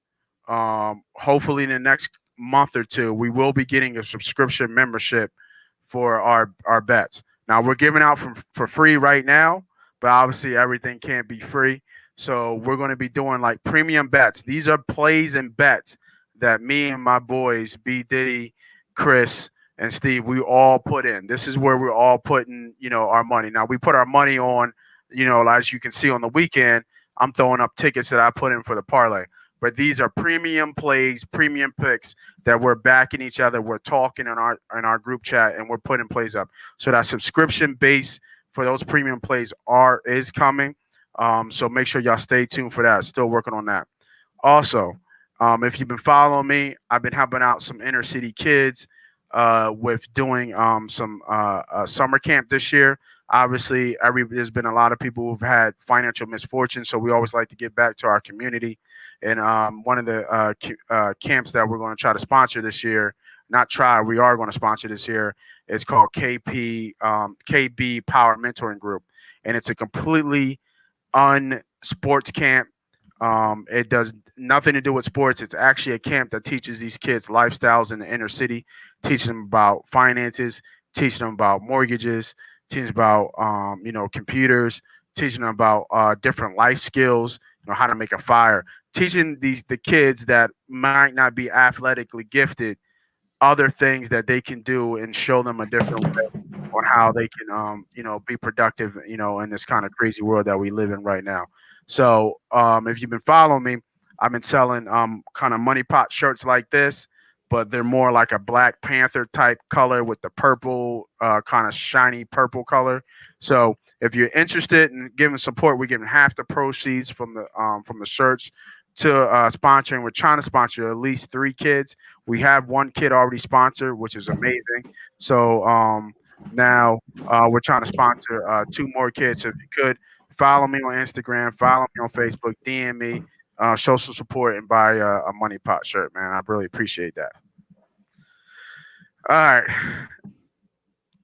Speaker 1: hopefully in the next month or two, we will be getting a subscription membership for our bets. Now we're giving out for free right now, but obviously everything can't be free. So we're going to be doing like premium bets. These are plays and bets that me and my boys, B Diddy, Chris, and Steve, we all put in. This is where we're all putting, our money. Now we put our money on, as you can see on the weekend, I'm throwing up tickets that I put in for the parlay. But these are premium plays, premium picks that we're backing each other. We're talking in our group chat and we're putting plays up. So that subscription base for those premium plays is coming. So make sure y'all stay tuned for that. Still working on that. Also, if you've been following me, I've been helping out some inner city kids with doing some summer camp this year. Obviously, there's been a lot of people who've had financial misfortune, so we always like to give back to our community. And one of the camps that we're going to try to sponsor this year, we are going to sponsor this year, is called KB Power Mentoring Group. And it's a completely unsports camp. It does nothing to do with sports. It's actually a camp that teaches these kids lifestyles in the inner city, teaching them about finances, teaching them about mortgages, teaching them about computers, teaching them about different life skills, how to make a fire, teaching the kids that might not be athletically gifted other things that they can do and show them a different way on how they can be productive in this kind of crazy world that we live in right now. So if you've been following me, I've been selling kind of MoneyPot shirts like this, but they're more like a Black Panther type color with the purple, kind of shiny purple color. So if you're interested in giving support, we're giving half the proceeds from the shirts to sponsoring. We're trying to sponsor at least 3 kids. We have 1 kid already sponsored, which is amazing. So now we're trying to sponsor 2 more kids. So if you could follow me on Instagram, follow me on Facebook, DM me, show some support, and buy a MoneyPot shirt, man. I really appreciate that. All right.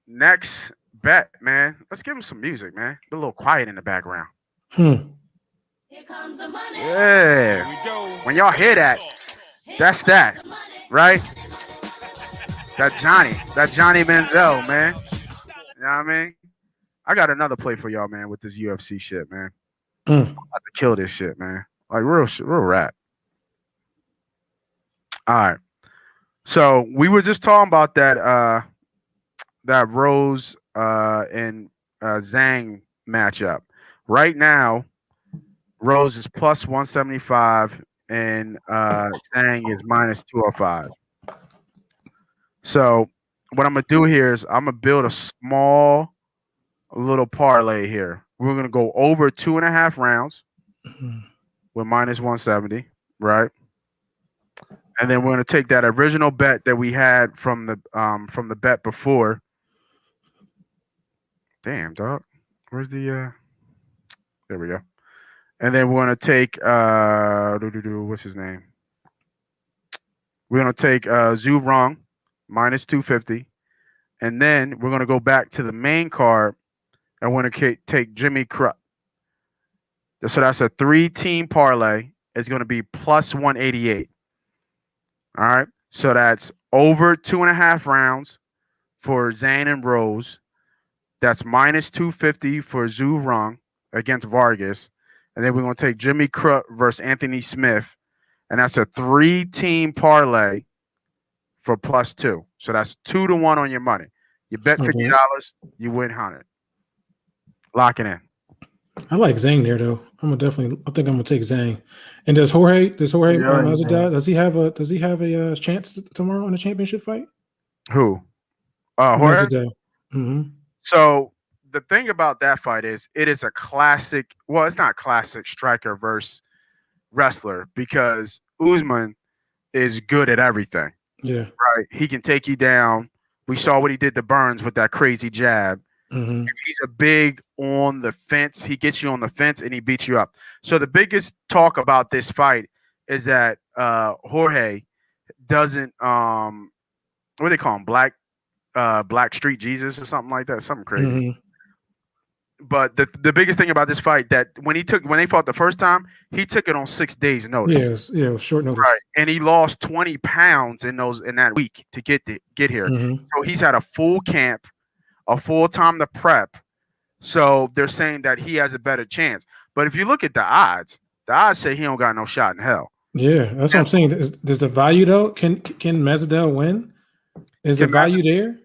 Speaker 1: Next bet, man. Let's give him some music, man. Be a little quiet in the background.
Speaker 8: Here comes the money.
Speaker 1: Yeah. When y'all hear that, that's that, right? That Johnny Manziel, man. You know what I mean? I got another play for y'all, man, with this UFC shit, man. I'm about to kill this shit, man. Like real shit, real rap. All right. So we were just talking about that that Rose and Zhang matchup. Right now, Rose is plus 175 and Zhang is minus 205. So what I'm gonna do here is I'm gonna build a small little parlay here. We're gonna go over 2.5 rounds with minus 170, right? And then we're gonna take that original bet that we had from the bet before. Damn, dog. Where's the there we go. And then we're gonna take what's his name? We're gonna take Zhu Rong minus 250, and then we're gonna go back to the main card and we're gonna take Jimmy Crute. So that's a 3-team parlay. It's gonna be plus 188. All right. So that's over 2.5 rounds for Zhang and Rose. That's minus 250 for Zhu Rong against Vargas. And then we're going to take Jimmy Crute versus Anthony Smith. And that's a 3-team parlay for plus 2. So that's 2-1 on your money. You bet $50, you win 100. Lock it in.
Speaker 7: I like Zhang there though. I think I'm gonna take Zhang. And does Jorge Masvidal, does he have a chance tomorrow in a championship fight?
Speaker 1: Who? Jorge?
Speaker 7: Mm-hmm.
Speaker 1: So the thing about that fight is it is a classic. Well, it's not classic striker versus wrestler because Usman is good at everything.
Speaker 7: Yeah.
Speaker 1: Right. He can take you down. We saw what he did to Burns with that crazy jab.
Speaker 7: Mm-hmm.
Speaker 1: He's a big on the fence. He gets you on the fence and he beats you up. So the biggest talk about this fight is that Jorge doesn't what do they call him? Black Street Jesus or something like that. Something crazy.
Speaker 7: Mm-hmm.
Speaker 1: But the biggest thing about this fight that when they fought the first time, he took it on 6 days notice.
Speaker 7: Yeah, it was short notice.
Speaker 1: Right. And he lost 20 pounds in that week to get here.
Speaker 7: Mm-hmm.
Speaker 1: So he's had a full camp, a full time to prep. So they're saying that he has a better chance. But if you look at the odds say he don't got no shot in hell.
Speaker 7: Yeah, that's what I'm saying. Does the value though? Can Masvidal win? Is the value there?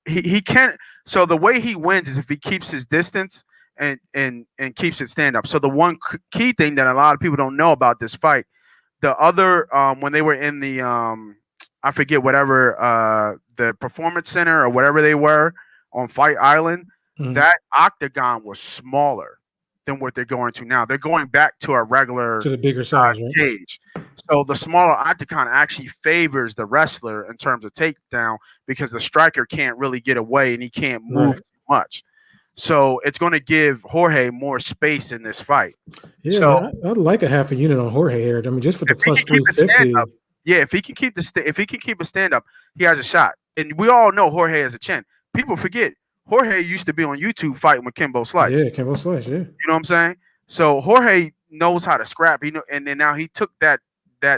Speaker 1: He can't. So the way he wins is if he keeps his distance and keeps it stand up. So the one key thing that a lot of people don't know about this fight, the other when they were in the I forget whatever the performance center or whatever they were on Fight Island, that octagon was smaller than what they're going to now. They're going back to a regular
Speaker 7: to the bigger size
Speaker 1: cage. So the smaller octagon actually favors the wrestler in terms of takedown because the striker can't really get away and he can't move too much. So it's going to give Jorge more space in this fight.
Speaker 7: Yeah,
Speaker 1: so,
Speaker 7: I'd like a half a unit on Jorge here. I mean, just for the plus 350.
Speaker 1: Yeah, if he can keep a stand up, he has a shot. And we all know Jorge has a chin. People forget Jorge used to be on YouTube fighting with Kimbo Slice.
Speaker 7: Yeah, Kimbo Slice. Yeah,
Speaker 1: you know what I'm saying. So Jorge knows how to scrap. And then now he took that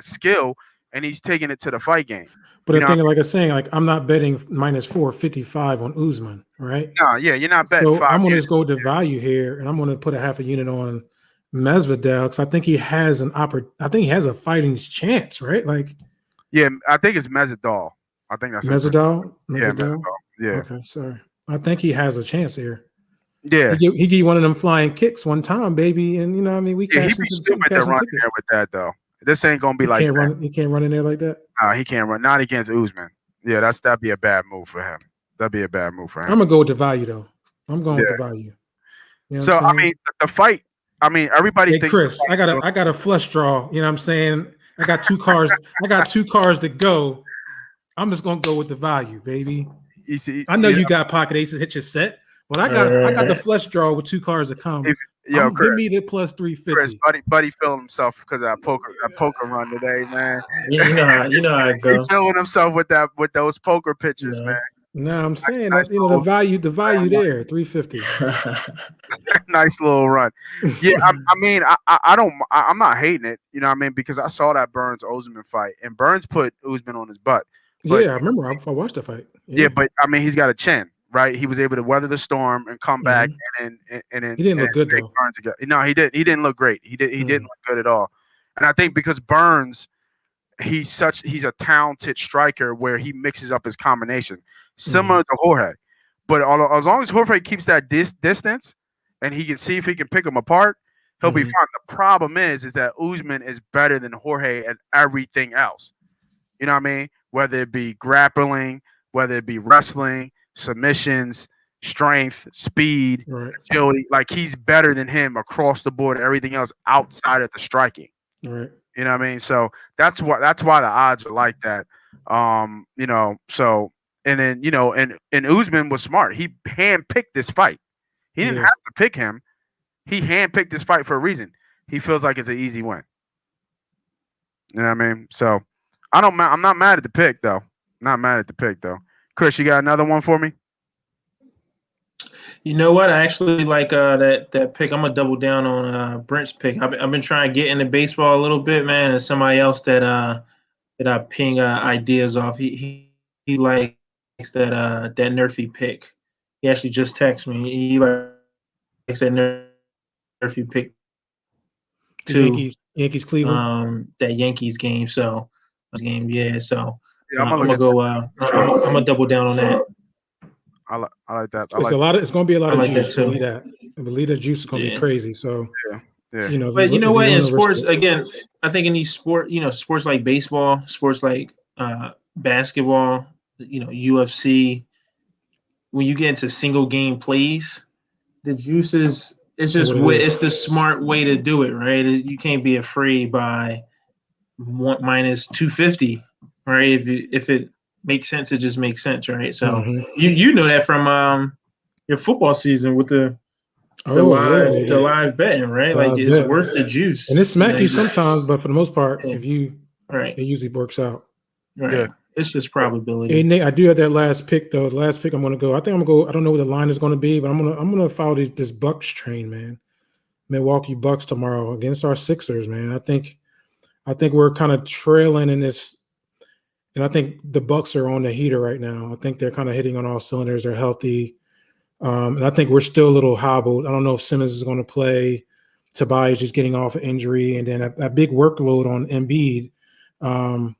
Speaker 1: skill and he's taking it to the fight game.
Speaker 7: But the thing, like I'm saying, like I'm not betting minus 455 on Usman, right?
Speaker 1: No, yeah, you're not betting.
Speaker 7: So I'm going to just go with the value here, and I'm going to put a half a unit on Masvidal because I think he has I think he has a fighting chance, right? Like,
Speaker 1: yeah, I think it's Masvidal. I think that's
Speaker 7: Masvidal.
Speaker 1: Yeah, Masvidal. Yeah.
Speaker 7: Okay, sorry. I think he has a chance here.
Speaker 1: Yeah,
Speaker 7: he gave one of them flying kicks one time, baby, and you know, I mean, we can't.
Speaker 1: He'd be stupid to run there with that though. This ain't gonna be like that.
Speaker 7: He can't run in there like that.
Speaker 1: No, he can't run. Not against Usman. Yeah, that'd be a bad move for him. I'm
Speaker 7: gonna go with the value though. I'm going with the value. You know
Speaker 1: so I mean, the fight. I mean, everybody thinks.
Speaker 7: Chris, I got a flush draw. You know what I'm saying? I got 2 cars. I got 2 cars to go. I'm just gonna go with the value, baby.
Speaker 1: You see,
Speaker 7: I know you got pocket aces hit your set, but I got the flush draw with 2 cars to come.
Speaker 1: Chris,
Speaker 7: give me the plus 350.
Speaker 1: Chris, buddy feeling himself because of that poker run today, man.
Speaker 6: You know how it goes.
Speaker 1: He's feeling himself with those poker pitches, man.
Speaker 7: No, I'm saying that the value there, 350.
Speaker 1: Nice little run. Yeah, I'm not hating it, you know what I mean, because I saw that Burns Usman fight and Burns put Usman on his butt.
Speaker 7: But, yeah, I remember I watched the fight.
Speaker 1: Yeah, but I mean he's got a chin. right? He was able to weather the storm and come back, and then
Speaker 7: He didn't look good
Speaker 1: take
Speaker 7: though.
Speaker 1: Burns again. No, he did. He didn't look great. He didn't look good at all. And I think because Burns, he's a talented striker where he mixes up his combination, similar to Jorge. But as long as Jorge keeps that distance, and he can see if he can pick them apart, he'll be fine. The problem is that Usman is better than Jorge at everything else. You know what I mean? Whether it be grappling, whether it be wrestling, submissions, strength, speed, agility. Like, he's better than him across the board. Everything else outside of the striking.
Speaker 7: Right.
Speaker 1: You know what I mean? So that's why the odds are like that. You know. So and then and Usman was smart. He handpicked this fight. He didn't have to pick him. He handpicked this fight for a reason. He feels like it's an easy win. You know what I mean? So I'm not mad at the pick though. Not mad at the pick though. Chris, you got another one for me?
Speaker 6: You know what? I actually like that pick. I'm gonna double down on Brent's pick. I've been trying to get into baseball a little bit, man. And somebody else that I ping ideas off. He likes that Nerfy pick. He actually just texted me. He likes that Nerfy pick too.
Speaker 7: Yankees Cleveland.
Speaker 6: That Yankees game. So yeah. So
Speaker 1: Yeah,
Speaker 6: I'm gonna go. I'm gonna double down on that.
Speaker 1: I like that.
Speaker 7: It's going to be a lot of
Speaker 6: like
Speaker 7: juice.
Speaker 6: that too.
Speaker 7: Believe that. And believe that juice is going to be crazy. So
Speaker 1: yeah.
Speaker 7: You know,
Speaker 6: But you know what? In sports, again, I think in these sports like baseball, sports like basketball, UFC, when you get into single game plays, the juice is it's the smart way to do it, right? You can't be afraid by minus 250, right? If it makes sense, it just makes sense, right? So you know that from your football season with the live betting, right? Like it's worth the juice.
Speaker 7: And it's smacky sometimes, but for the most part, it usually works out.
Speaker 6: Right. Yeah. It's just probability.
Speaker 7: Hey Nate, I do have that last pick though. The last pick I'm gonna go. I think I'm gonna go. I don't know what the line is gonna be, but I'm gonna follow this Bucks train, man. Milwaukee Bucks tomorrow against our Sixers, man. I think we're kind of trailing in this, and I think the Bucks are on the heater right now. I think they're kind of hitting on all cylinders. They're healthy. And I think we're still a little hobbled. I don't know if Simmons is going to play. Tobias just getting off an injury, and then a big workload on Embiid. I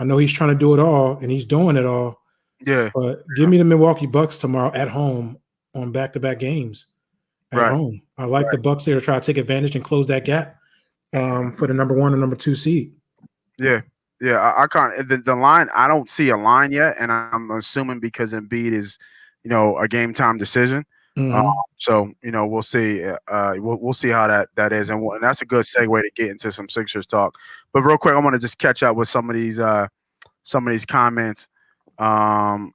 Speaker 7: know he's trying to do it all, and he's doing it all.
Speaker 1: Yeah.
Speaker 7: But give me the Milwaukee Bucks tomorrow at home on back-to-back games at home. I like the Bucks there to try to take advantage and close that gap for the number 1 and number 2 seed.
Speaker 1: Yeah. Yeah. I can't. The line. I don't see a line yet, and I'm assuming because Embiid is, a game time decision. So we'll see. We'll see how that is, and that's a good segue to get into some Sixers talk. But real quick, I want to just catch up with some of these comments. You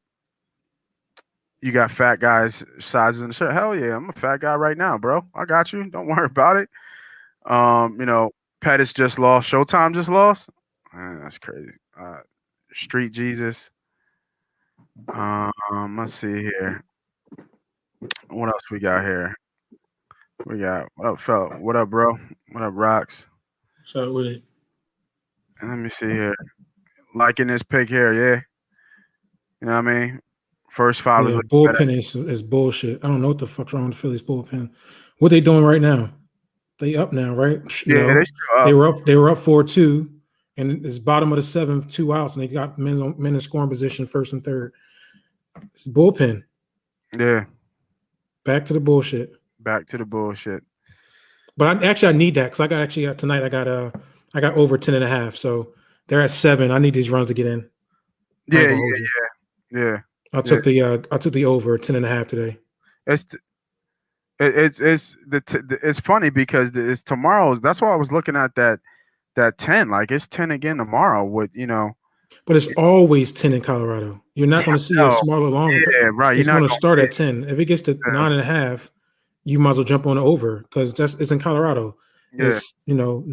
Speaker 1: got fat guys sizes in the shirt. Hell yeah, I'm a fat guy right now, bro. I got you. Don't worry about it. Pettis just lost. Showtime just lost. Man, that's crazy. Street Jesus. Let's see here. What else we got here? We got what up, fella? What up, bro? What up, Rocks?
Speaker 6: So with it.
Speaker 1: And let me see here. Liking this pick here, yeah. You know what I mean? First 5 is
Speaker 7: bullpen is bullshit. I don't know what the fuck's wrong with Philly's bullpen. What they doing right now? They up now, right?
Speaker 1: They still up.
Speaker 7: They were up 4-2, and it's bottom of the 7th, 2 outs, and they got men in scoring position, first and third. It's bullpen.
Speaker 1: Yeah.
Speaker 7: Back to the bullshit.
Speaker 1: Back to the bullshit.
Speaker 7: But I need that because I got tonight. I got over 10.5. So they're at 7. I need these runs to get in.
Speaker 1: Yeah.
Speaker 7: I took the over 10.5 today.
Speaker 1: It's funny because it's tomorrow's. That's why I was looking at that 10. Like it's 10 again tomorrow.
Speaker 7: But it's always 10 in Colorado. You're not going to see a smaller longer.
Speaker 1: Yeah, right.
Speaker 7: It's going to start at 10. If it gets to 9.5, you might as well jump on the over because it's in Colorado.
Speaker 1: Yeah.
Speaker 7: It's low,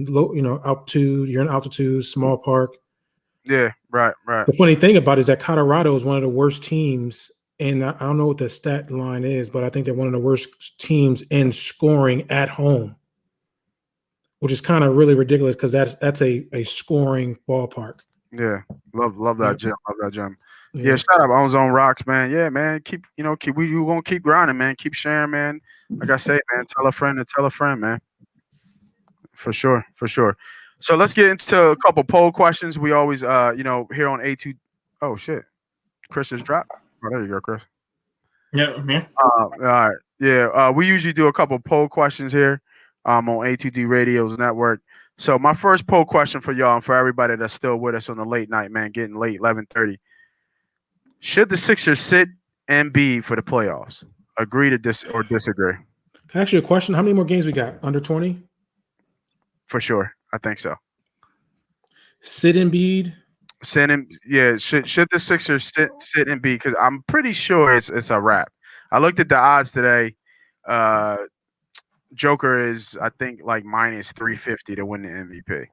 Speaker 7: altitude. You're in altitude, small park.
Speaker 1: Yeah, right.
Speaker 7: The funny thing about it is that Colorado is one of the worst teams, and I don't know what the stat line is, but I think they're one of the worst teams in scoring at home, which is kind of really ridiculous because that's a scoring ballpark.
Speaker 1: Yeah, love that gym. Love that gym. Yeah, shout out on Zone Rocks, man. Yeah, man. We gonna keep grinding, man. Keep sharing, man. Like I say, man, tell a friend to tell a friend, man. For sure, for sure. So let's get into a couple poll questions. We always here on A2. Oh shit. Chris just dropped. Oh, there you go, Chris.
Speaker 6: Yeah, man.
Speaker 1: All right. Yeah. We usually do a couple poll questions here on A2D Radio's network. So my first poll question for y'all and for everybody that's still with us on the late night, man, getting late, 11:30. Should the Sixers sit Embiid for the playoffs? Agree to disagree?
Speaker 7: Can I ask you a question? How many more games we got? Under 20?
Speaker 1: For sure. I think so.
Speaker 7: Sit Embiid?
Speaker 1: Sit him. Yeah. Should the Sixers sit Embiid? Because I'm pretty sure it's a wrap. I looked at the odds today. Joker is, I think, like minus 350 to win the MVP.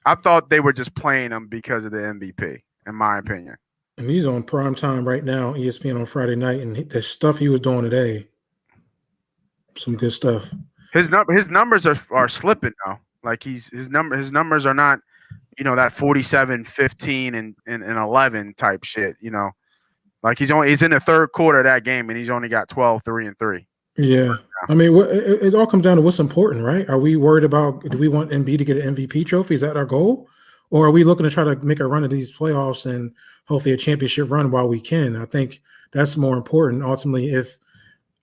Speaker 1: I thought they were just playing him because of the MVP, in my opinion.
Speaker 7: And he's on prime time right now, ESPN on Friday night, and the stuff he was doing today, some good stuff.
Speaker 1: His numbers are slipping now. Like his numbers are not, that 47, 15, and 11 type shit. Like he's in the third quarter of that game, and he's only got 12, 3, and 3.
Speaker 7: Yeah, I mean, it all comes down to what's important, right? Are we worried about? Do we want Embiid to get an MVP trophy? Is that our goal, or are we looking to try to make a run at these playoffs and hopefully a championship run while we can? I think that's more important. Ultimately, if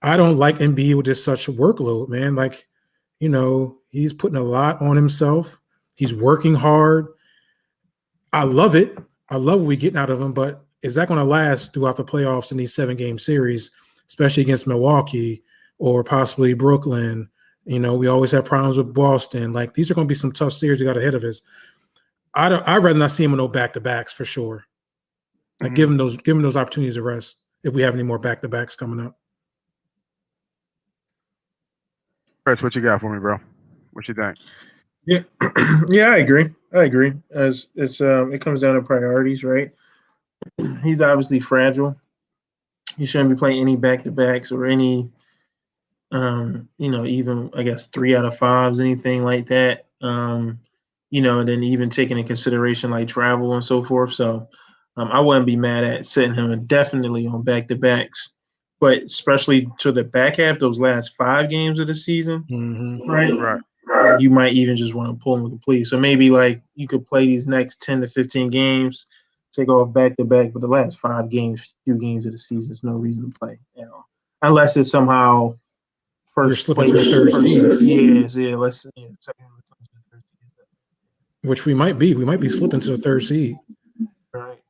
Speaker 7: I don't like Embiid with this such workload, man, like, he's putting a lot on himself. He's working hard. I love it. I love what we're getting out of him, but is that going to last throughout the playoffs in these 7-game series, especially against Milwaukee or possibly Brooklyn? We always have problems with Boston. Like, these are going to be some tough series we got ahead of us. I'd rather not see him in no back-to-backs for sure. Like, give him those opportunities to rest if we have any more back-to-backs coming up.
Speaker 1: Chris, what you got for me, bro? What you think?
Speaker 6: Yeah, yeah, I agree. As it comes down to priorities, right? He's obviously fragile. He shouldn't be playing any back-to-backs or any, even I guess 3 out of 5s, anything like that. And then even taking into consideration like travel and so forth. So I wouldn't be mad at setting him definitely on back-to-backs, but especially to the back half, those last 5 games of the season, right? You might even just want to pull him complete. So maybe like you could play these next 10 to 15 games, take off back-to-back, but the last 5 games, few games of the season, there's no reason to play, unless it's somehow first place.
Speaker 7: Third seed.
Speaker 6: Yeah,
Speaker 7: Which we might be. We might be slipping to the 3rd seed.
Speaker 6: Right.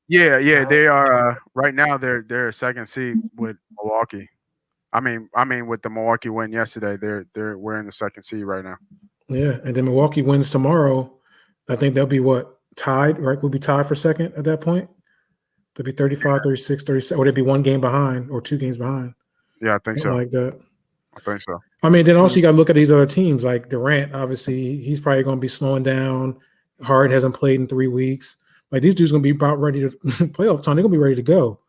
Speaker 1: Yeah, they are right now. They're a 2nd seed with Milwaukee. I mean, with the Milwaukee win yesterday, we're in the 2nd seed right now.
Speaker 7: Yeah, and then Milwaukee wins tomorrow. I think they'll be tied, right? We'll be tied for 2nd at that point. They'll be 35, 36, 37, or they'll be 1 game behind or 2 games behind.
Speaker 1: Yeah, I think so.
Speaker 7: Like that.
Speaker 1: I think so.
Speaker 7: I mean, then also you got to look at these other teams like Durant. Obviously, he's probably going to be slowing down. Harden hasn't played in 3 weeks. Like, these dudes going to be about ready to playoff time. They're going to be ready to go.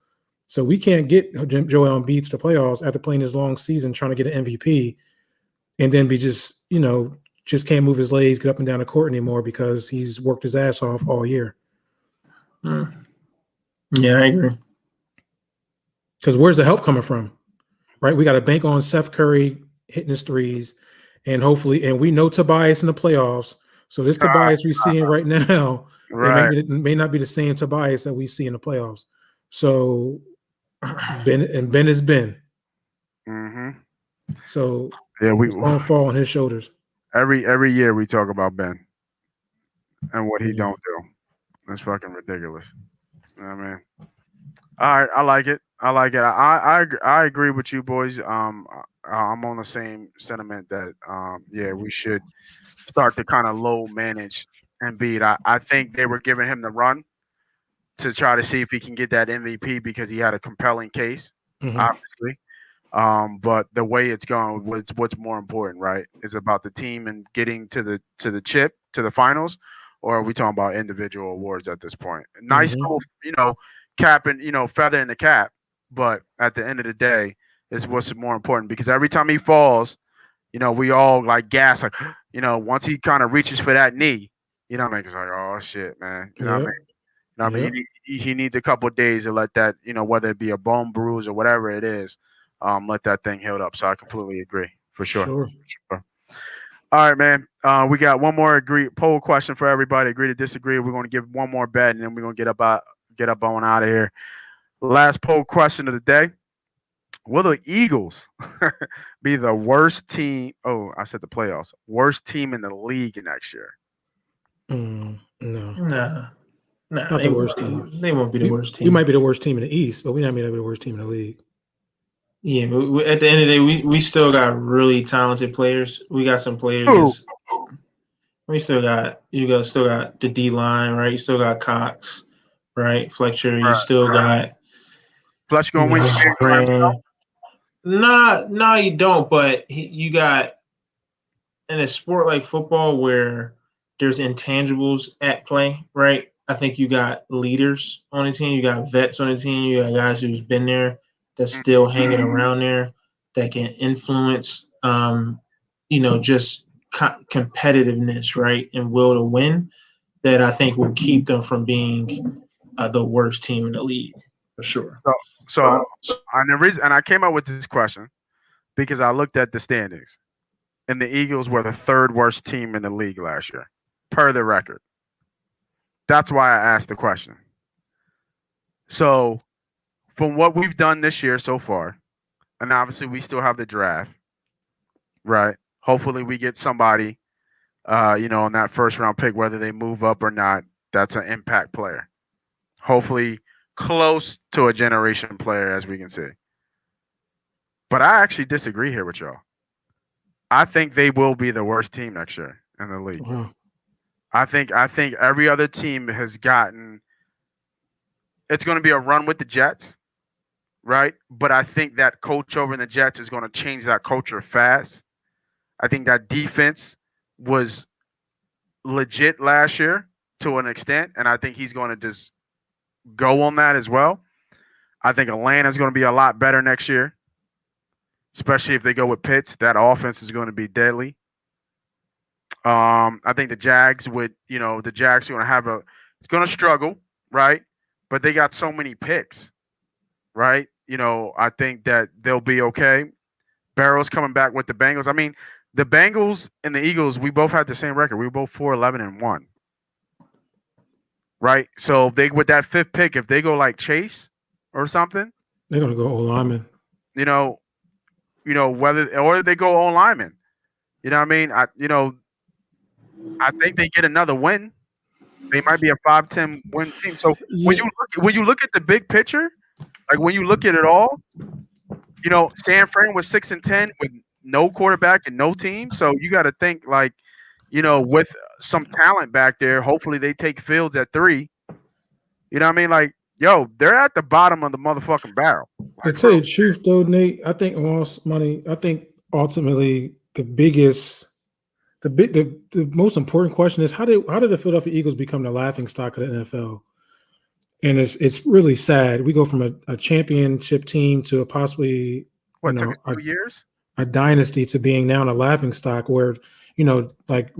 Speaker 7: So we can't get Joel Embiid to the playoffs after playing this long season trying to get an MVP and then be just can't move his legs, get up and down the court anymore because he's worked his ass off all year.
Speaker 6: Yeah, I agree.
Speaker 7: Because where's the help coming from? Right? We got to bank on Seth Curry hitting his threes and we know Tobias in the playoffs. So this Tobias we're seeing right now it may not be the same Tobias that we see in the playoffs. So Ben is Ben.
Speaker 1: Mm-hmm.
Speaker 7: So
Speaker 1: it's
Speaker 7: going to fall on his shoulders.
Speaker 1: Every year we talk about Ben and what he don't do. That's fucking ridiculous. You know what I mean? All right, I like it. I agree with you boys. I'm on the same sentiment that we should start to kind of low manage Embiid. I think they were giving him the run to try to see if he can get that MVP because he had a compelling case, obviously. But the way it's going, what's more important, right? Is about the team and getting to the chip, to the finals, or are we talking about individual awards at this point? Nice little, cap and feather in the cap, but at the end of the day, is what's more important because every time he falls, we all like gas, like, once he kind of reaches for that knee, it's like, oh shit, man, what I mean? You know what I mean? He needs a couple of days to let that, whether it be a bone bruise or whatever it is, let that thing heal up. So I completely agree, for sure. All right, man. We got one more poll question for everybody. Agree to disagree. We're going to give one more bet, and then we're going to get up on out of here. Last poll question of the day. Will the Eagles be the worst team? Oh, I said the playoffs. Worst team in the league next year?
Speaker 7: No.
Speaker 6: Nah,
Speaker 7: Not the worst team.
Speaker 6: They won't be the worst team.
Speaker 7: We might be the worst team in the East, but we not be the worst team in the league.
Speaker 6: Yeah, at the end of the day, we still got really talented players. We got some players. We still got still got the D line, right? You still got Cox, right? Fletcher. You still got
Speaker 1: Fletcher gonna win the game.
Speaker 6: No, you don't. But you got in a sport like football where there's intangibles at play, right? I think you got leaders on the team. You got vets on the team. You got guys who's been there that's still hanging around there that can influence, just competitiveness, right, and will to win. That I think will keep them from being the worst team in the league for sure.
Speaker 1: So, and the reason, and I came up with this question because I looked at the standings, and the Eagles were the third worst team in the league last year, per the record. That's why I asked the question. So, from what we've done this year so far, and obviously we still have the draft, right? Hopefully we get somebody, on that first round pick, whether they move up or not, that's an impact player. Hopefully close to a generation player, as we can see. But I actually disagree here with y'all. I think they will be the worst team next year in the league.
Speaker 7: Wow.
Speaker 1: I think every other team has gotten – it's going to be a run with the Jets, right? But I think that coach over in the Jets is going to change that culture fast. I think that defense was legit last year to an extent, and I think he's going to just go on that as well. I think Atlanta's going to be a lot better next year, especially if they go with Pitts. That offense is going to be deadly. I think the Jags are going to it's going to struggle, right? But they got so many picks, right? I think that they'll be okay. Barrow's coming back with the Bengals. I mean, the Bengals and the Eagles, we both had the same record. We were both 4-11-1. Right? So with that fifth pick, if they go like Chase or something,
Speaker 7: they're gonna go O-lineman.
Speaker 1: Whether they go O-lineman. You know what I mean? I think they get another win. They might be a 5-10 win team. So when you look at the big picture, like when you look at it all, San Fran was 6-10 with no quarterback and no team. So you got to think like, with some talent back there, hopefully they take Fields at 3. You know what I mean? Like, they're at the bottom of the motherfucking barrel.
Speaker 7: To tell you the truth, though, Nate, I think ultimately the most important question is how did the Philadelphia Eagles become the laughing stock of the NFL? And it's really sad. We go from a championship team to a possibly
Speaker 1: took 2 years?
Speaker 7: A dynasty to being now a laughing stock where, like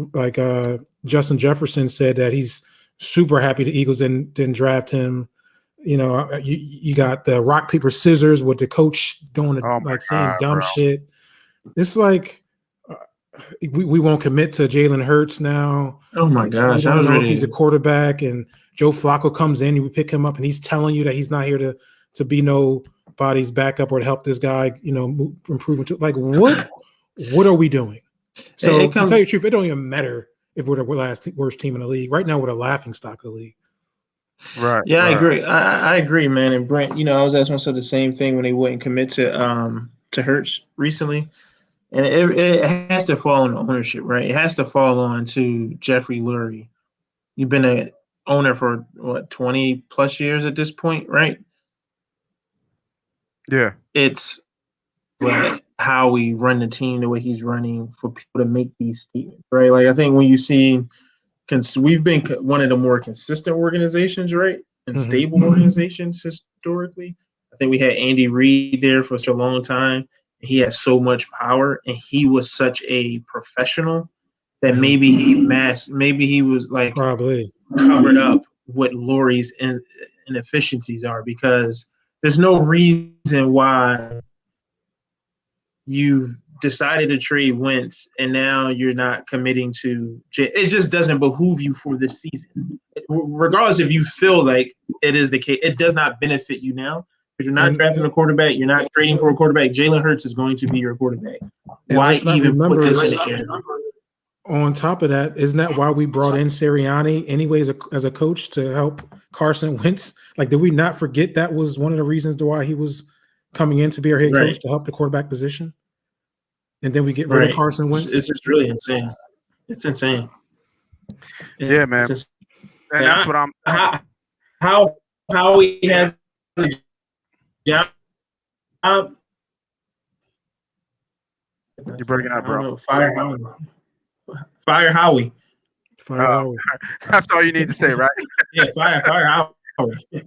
Speaker 7: Justin Jefferson said that he's super happy the Eagles didn't draft him. You got the rock, paper, scissors with the coach doing saying dumb shit. It's like we won't commit to Jalen Hurts now.
Speaker 6: Oh my gosh.
Speaker 7: I don't know if he's a quarterback and Joe Flacco comes in and we pick him up and he's telling you that he's not here to be nobody's backup or to help this guy, improve into like what are we doing? So to tell you the truth, it don't even matter if we're the worst team in the league. Right now, we're the laughing stock of the league.
Speaker 1: Right.
Speaker 6: Yeah,
Speaker 1: right.
Speaker 6: I agree. I agree, man. And Brent, I was asking myself the same thing when they wouldn't commit to Hurts recently. And it has to fall on ownership, right? It has to fall on to Jeffrey Lurie. You've been an owner for 20 plus years at this point, right?
Speaker 1: Yeah.
Speaker 6: It's how we run the team, the way he's running for people to make these statements, right? Like I think when you see, we've been one of the more consistent organizations, right? And stable organizations historically. I think we had Andy Reid there for such a long time. He has so much power, and he was such a professional that maybe he was like
Speaker 7: probably
Speaker 6: covered up what Laurie's inefficiencies are, because there's no reason why you decided to trade Wentz and now you're not committing to it. Just doesn't behoove you for this season. Regardless if you feel like it is the case, it does not benefit you now because you're not drafting a quarterback. You're not trading for a quarterback. Jalen Hurts is going to be your quarterback. Why even put this in here?
Speaker 7: On top of that, isn't that why we brought in Sirianni anyways as a coach to help Carson Wentz? Like, did we not forget that was one of the reasons why he was coming in to be our head coach to help the quarterback position? And then we get rid of Carson Wentz.
Speaker 6: It's just really insane. It's insane.
Speaker 1: Yeah, man. And that's what I'm.
Speaker 6: How he has a job.
Speaker 1: You're breaking up, bro.
Speaker 6: Fire Howie. Fire Howie.
Speaker 1: That's all you need to say, right?
Speaker 6: Yeah, fire Howie.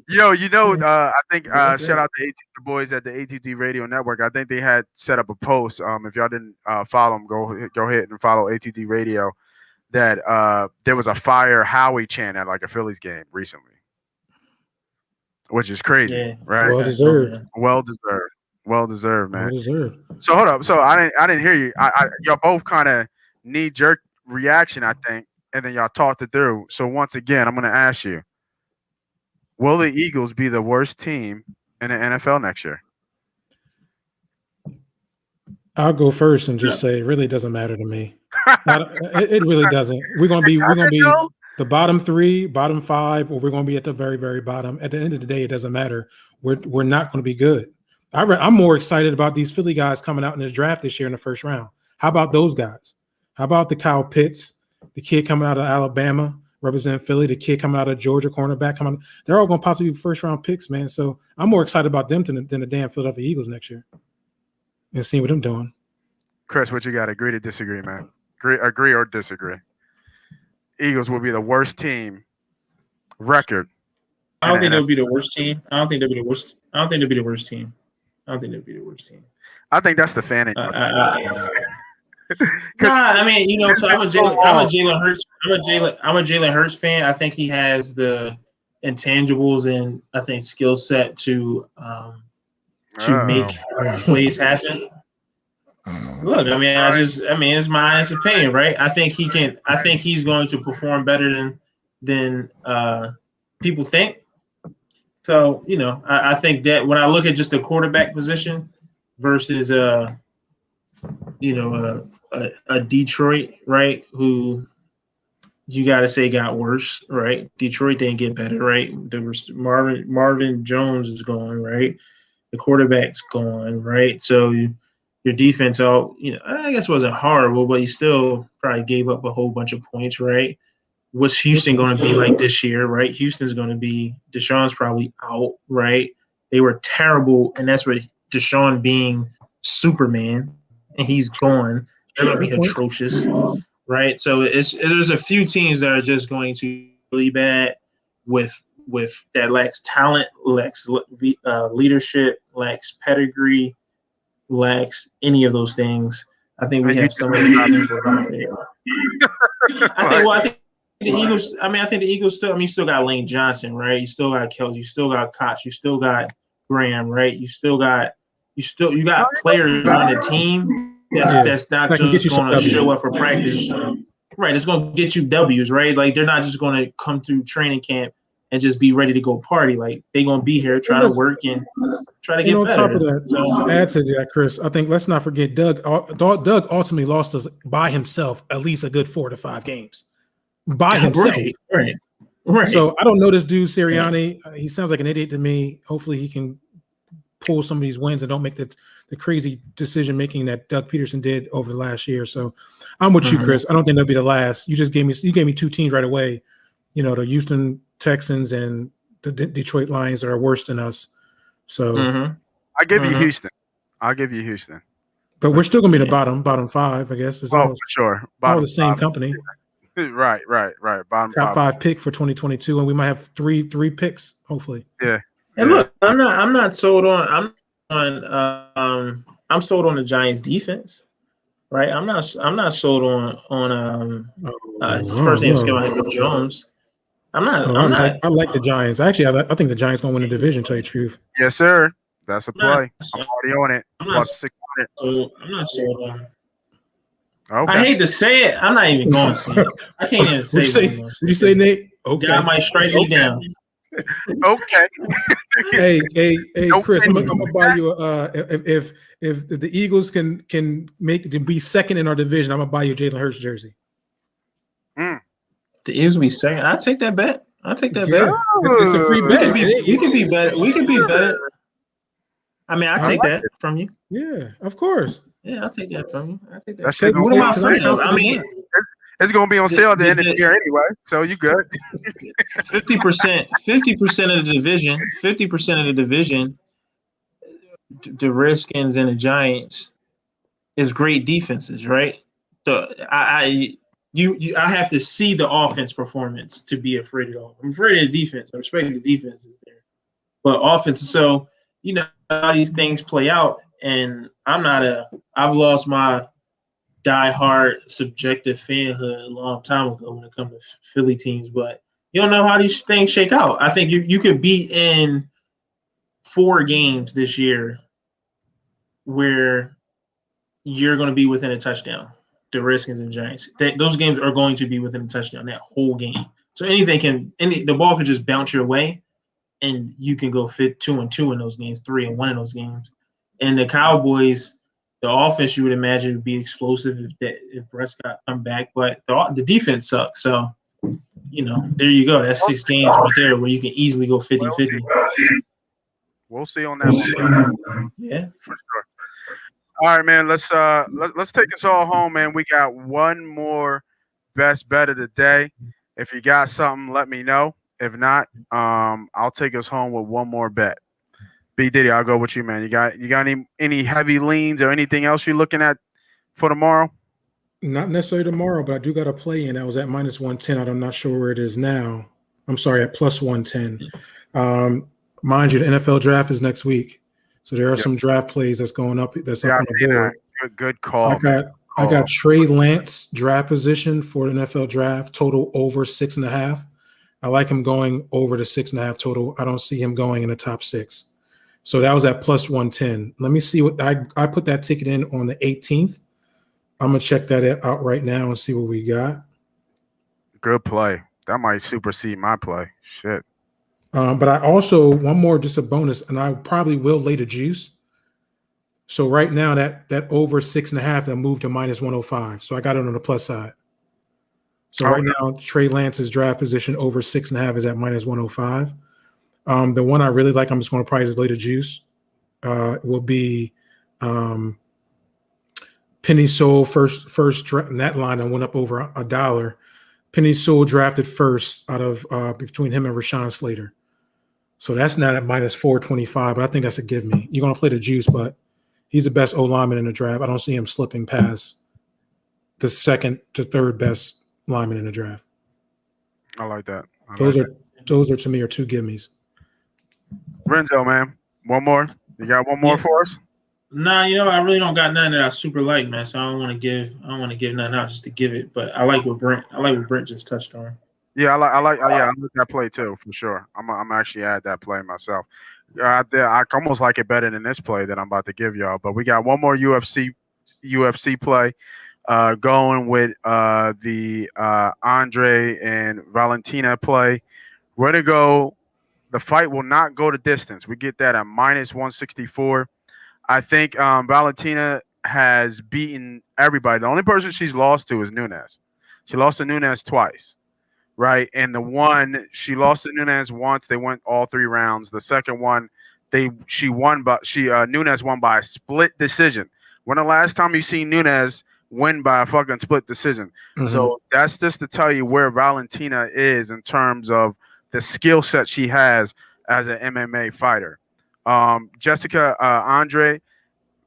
Speaker 1: Yo, I think shout out to the boys at the ATT Radio Network. I think they had set up a post. If y'all didn't follow them, go ahead and follow ATT Radio. That there was a fire Howie chant at like a Phillies game recently, which is crazy, right?
Speaker 7: Well deserved.
Speaker 1: Well deserved, man.
Speaker 7: Well deserved.
Speaker 1: So hold up. So I didn't hear you. Y'all both kind of knee jerk reaction, I think, and then y'all talked it through. So once again, I'm going to ask you. Will the Eagles be the worst team in the NFL next year?
Speaker 7: I'll go first and just say it really doesn't matter to me. It really doesn't. We're gonna be the bottom 3, bottom 5, or we're gonna be at the very, very bottom. At the end of the day, it doesn't matter. We're not gonna be good. I'm more excited about these Philly guys coming out in this draft this year in the first round. How about those guys? How about the Kyle Pitts, the kid coming out of Alabama? Represent Philly, the kid coming out of Georgia, cornerback coming. They're all going to possibly be first round picks, man. So I'm more excited about them than the damn Philadelphia Eagles next year, and seeing what I'm doing.
Speaker 1: Chris, what you got? Agree to disagree, man? Agree or disagree? Eagles will be the worst team record.
Speaker 6: I don't think they'll be the worst team. I don't think they'll be the worst team.
Speaker 1: I think that's the fan.
Speaker 6: I mean, so I'm a Jalen Hurts fan. I think he has the intangibles and I think skill set to make plays happen. Look, I mean, it's my honest opinion, right? I think he's going to perform better than people think. So, I think that when I look at just the quarterback position versus a Detroit, right, who you got to say got worse, right? Detroit didn't get better, right? There was Marvin Jones is gone, right? The quarterback's gone, right? So your defense, I guess wasn't horrible, but you still probably gave up a whole bunch of points, right? What's Houston going to be like this year, right? Houston's going to be – Deshaun's probably out, right? They were terrible, and that's what Deshaun being Superman, and he's gone. They're going to be atrocious, right? So there's a few teams that are just going to be really bad with that lacks talent, lacks leadership, lacks pedigree, lacks any of those things. I think we have some of these teams that are I think the Eagles. I think the Eagles still. You still got Lane Johnson, right? You still got Kelsey. You still got Koch. You still got Graham, right? You got players on the team that's not just going to show up for practice, right? It's going to get you W's, right? Like they're not just going to come through training camp and just be ready to go party. Like they're going to be here, try to work and try to get better. On top of that,
Speaker 7: to add to that, Chris, I think let's not forget Doug ultimately lost us by himself at least a good 4 to 5 games. By himself.
Speaker 6: Right.
Speaker 7: So I don't know this dude, Sirianni. He sounds like an idiot to me. Hopefully he can pull some of these wins and don't make the crazy decision making that Doug Peterson did over the last year. So I'm with you, Chris. I don't think they'll be the last. You gave me 2 teams right away. The Houston Texans and the Detroit Lions that are worse than us. So
Speaker 1: I give you Houston. I'll give you Houston.
Speaker 7: But we're still gonna be the bottom 5, I guess. It's
Speaker 1: for sure.
Speaker 7: All the same company.
Speaker 1: Right. Bottom
Speaker 7: top 5 pick for 2022, and we might have three picks, hopefully.
Speaker 1: Yeah.
Speaker 6: And look, I'm not sold on. I'm sold on the Giants defense, right? I'm not sold on his first name's Jones. I'm not.
Speaker 7: Oh, I like the Giants. Actually, I think the Giants gonna win the division. Tell you the truth.
Speaker 1: Yes, sir. That's a play.
Speaker 6: I'm
Speaker 1: I'm already on it.
Speaker 6: I'm not
Speaker 1: Plus 600.
Speaker 6: I'm not sold on.
Speaker 1: Okay.
Speaker 6: I hate to say it. I'm not even going to say it. I can't even say
Speaker 7: What
Speaker 6: what I'm going to say.
Speaker 7: you say, Nate? Okay.
Speaker 6: God might strike me down.
Speaker 1: Okay.
Speaker 7: Hey,
Speaker 1: No
Speaker 7: Chris, I'm
Speaker 1: penny.
Speaker 7: gonna buy you if the Eagles can be second in our division, I'm gonna buy you a Jalen Hurts jersey.
Speaker 6: The Eagles will be second. I'll take that bet. I'll take that
Speaker 7: Yeah,
Speaker 6: bet.
Speaker 7: it's a free bet.
Speaker 6: We could be better. We could be better. I mean, I'll take that from you.
Speaker 7: Yeah, of course.
Speaker 6: Yeah, I'll take that from you. I'll take that.
Speaker 1: That shit
Speaker 6: What am I afraid of? I mean,
Speaker 1: it's gonna be on sale at the end of the year anyway, so you good.
Speaker 6: 50% of the division. 50% of the division. The Redskins and the Giants is great defenses, right? So I have to see the offense performance to be afraid of them. I'm afraid of the defense. I respect the defenses there, but offense. So you know how these things play out, and I've lost my diehard subjective fanhood a long time ago when it comes to Philly teams, but you don't know how these things shake out. I think you could be in 4 games this year where you're going to be within a touchdown. The Redskins and Giants. Those games are going to be within a touchdown, that whole game. So the ball can just bounce your way, and you can go 2-2 in those games, 3-1 in those games. And the Cowboys, the offense you would imagine would be explosive if Prescott come back, but the defense sucks. So, there you go. That's 6 games right there where you can easily go 50-50.
Speaker 1: We'll see on that one.
Speaker 6: Yeah,
Speaker 1: for sure. All right, man. Let's take us all home, man. We got one more best bet of the day. If you got something, let me know. If not, I'll take us home with one more bet. B Diddy, I'll go with you, man. You got any heavy leans or anything else you're looking at for tomorrow?
Speaker 7: Not necessarily tomorrow, but I do got a play in. I was at -110. I'm not sure where it is now. I'm sorry, at +110. Mind you, the NFL draft is next week. So there are some draft plays that's going up. That's up on the board.
Speaker 1: Good call.
Speaker 7: I got Trey Lance draft position for the NFL draft, total over 6.5. I like him going over the 6.5 total. I don't see him going in the top 6. So that was at +110. Let me see what I put that ticket in on the 18th. I'm gonna check that out right now and see what we got.
Speaker 1: Good play. That might supersede my play. Shit.
Speaker 7: But I also, one more, just a bonus, and I probably will lay the juice. So right now that over 6.5, that moved to -105. So I got it on the plus side. So right now, Trey Lance's draft position over 6.5 is at -105. The one I really like, I'm just going to probably just lay the juice. Will be Penny Sewell first draft. In that line, I went up over $1. Penny Sewell drafted first out of between him and Rashawn Slater. So that's not at -425, but I think that's a give me. You're going to play the juice, but he's the best O-lineman in the draft. I don't see him slipping past the second to third best lineman in the draft.
Speaker 1: I like that.
Speaker 7: Those are to me are 2 gimmies.
Speaker 1: Renzo, man, one more. You got one more for us?
Speaker 6: Nah, I really don't got nothing that I super like, man. So I don't want to give nothing out just to give it. But I like what Brent just touched on.
Speaker 1: Yeah, I like that play too, for sure. I'm actually at that play myself. I almost like it better than this play that I'm about to give y'all. But we got one more UFC play, going with the Andre and Valentina play. We're gonna go. The fight will not go to distance. We get that at -164. I think Valentina has beaten everybody. The only person she's lost to is Nunes. She lost to Nunes twice. Right, and the one she lost to Nunes once. They went all 3 rounds. The second one, Nunes won by a split decision. When the last time you seen Nunes win by a fucking split decision? Mm-hmm. So that's just to tell you where Valentina is in terms of the skill set she has as an MMA fighter. Jessica Andre,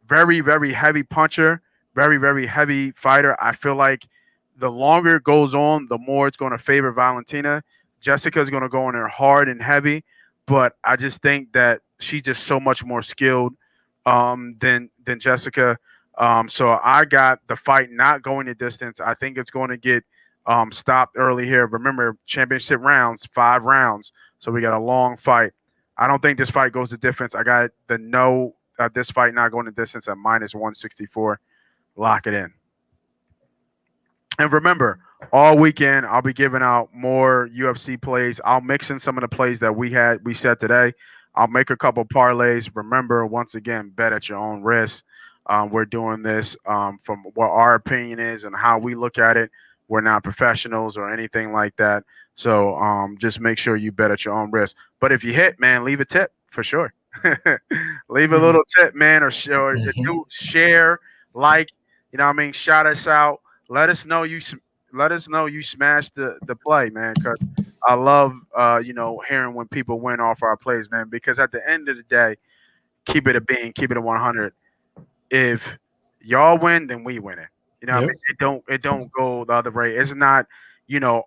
Speaker 1: very, very heavy puncher, very, very heavy fighter. I feel like the longer it goes on, the more it's going to favor Valentina. Jessica is going to go in there hard and heavy, but I just think that she's just so much more skilled than Jessica. So I got the fight not going the distance. I think it's going to get stopped early here. Remember, championship rounds, 5 rounds. So we got a long fight. I don't think this fight goes the distance. I got the no this fight not going the distance at -164. Lock it in. And remember, all weekend I'll be giving out more UFC plays. I'll mix in some of the plays that we said today. I'll make a couple parlays. Remember, once again, bet at your own risk. We're doing this from what our opinion is and how we look at it. We're not professionals or anything like that. So just make sure you bet at your own risk. But if you hit, man, leave a tip for sure. Leave a little tip, man, or share, like, you know what I mean? Shout us out. Let us know you smashed the play, man, because I love hearing when people win off our plays, man, because at the end of the day, keep it a bean, keep it a 100. If y'all win, then we win it. You know what I mean? It don't go the other way. It's not,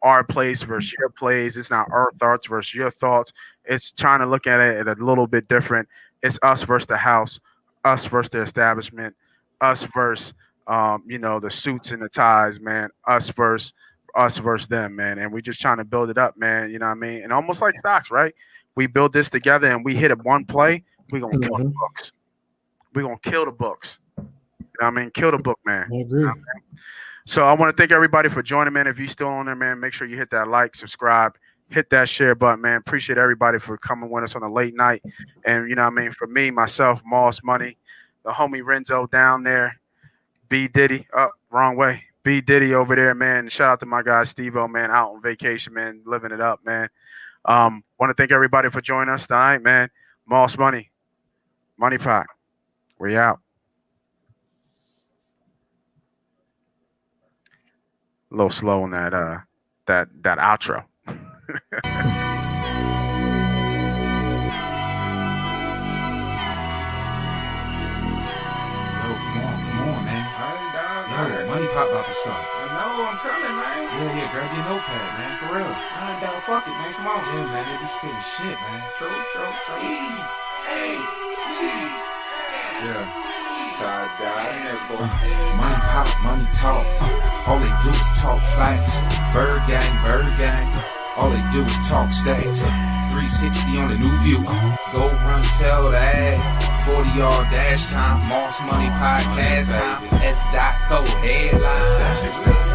Speaker 1: our plays versus your plays. It's not our thoughts versus your thoughts. It's trying to look at it a little bit different. It's us versus the house, us versus the establishment, us versus the suits and the ties, man. Us versus them, man. And we just trying to build it up, man. You know what I mean? And almost like stocks, right? We build this together and we hit it one play, we're gonna kill the books. We're gonna kill the books. You know what I mean? Kill the book, man.
Speaker 7: I agree.
Speaker 1: You know what I mean? So I want to thank everybody for joining, man. If you're still on there, man, make sure you hit that like, subscribe, hit that share button, man. Appreciate everybody for coming with us on a late night. And, you know what I mean, for me, myself, Moss Money, the homie Renzo down there, B Diddy, wrong way. B Diddy over there, man. Shout out to my guy Steve-O, man, out on vacation, man, living it up, man. Want to thank everybody for joining us tonight, man. Moss Money, MoneyPot, we out. A little slow on that outro.
Speaker 5: Yo, come on, man. Yo, MoneyPot about to start. I know, I'm coming, man. Yeah, grab your notepad, man, for real. I ain't fuck it, man, come on. Yeah, man, they be spitting shit, man. True. Yeah. Money pop, money talk. All they do is talk facts. Bird gang. All they do is talk stacks. 360 on the new view. Go run, tell the ad. 40-yard dash time. Moss Money Podcast time. S.co headline.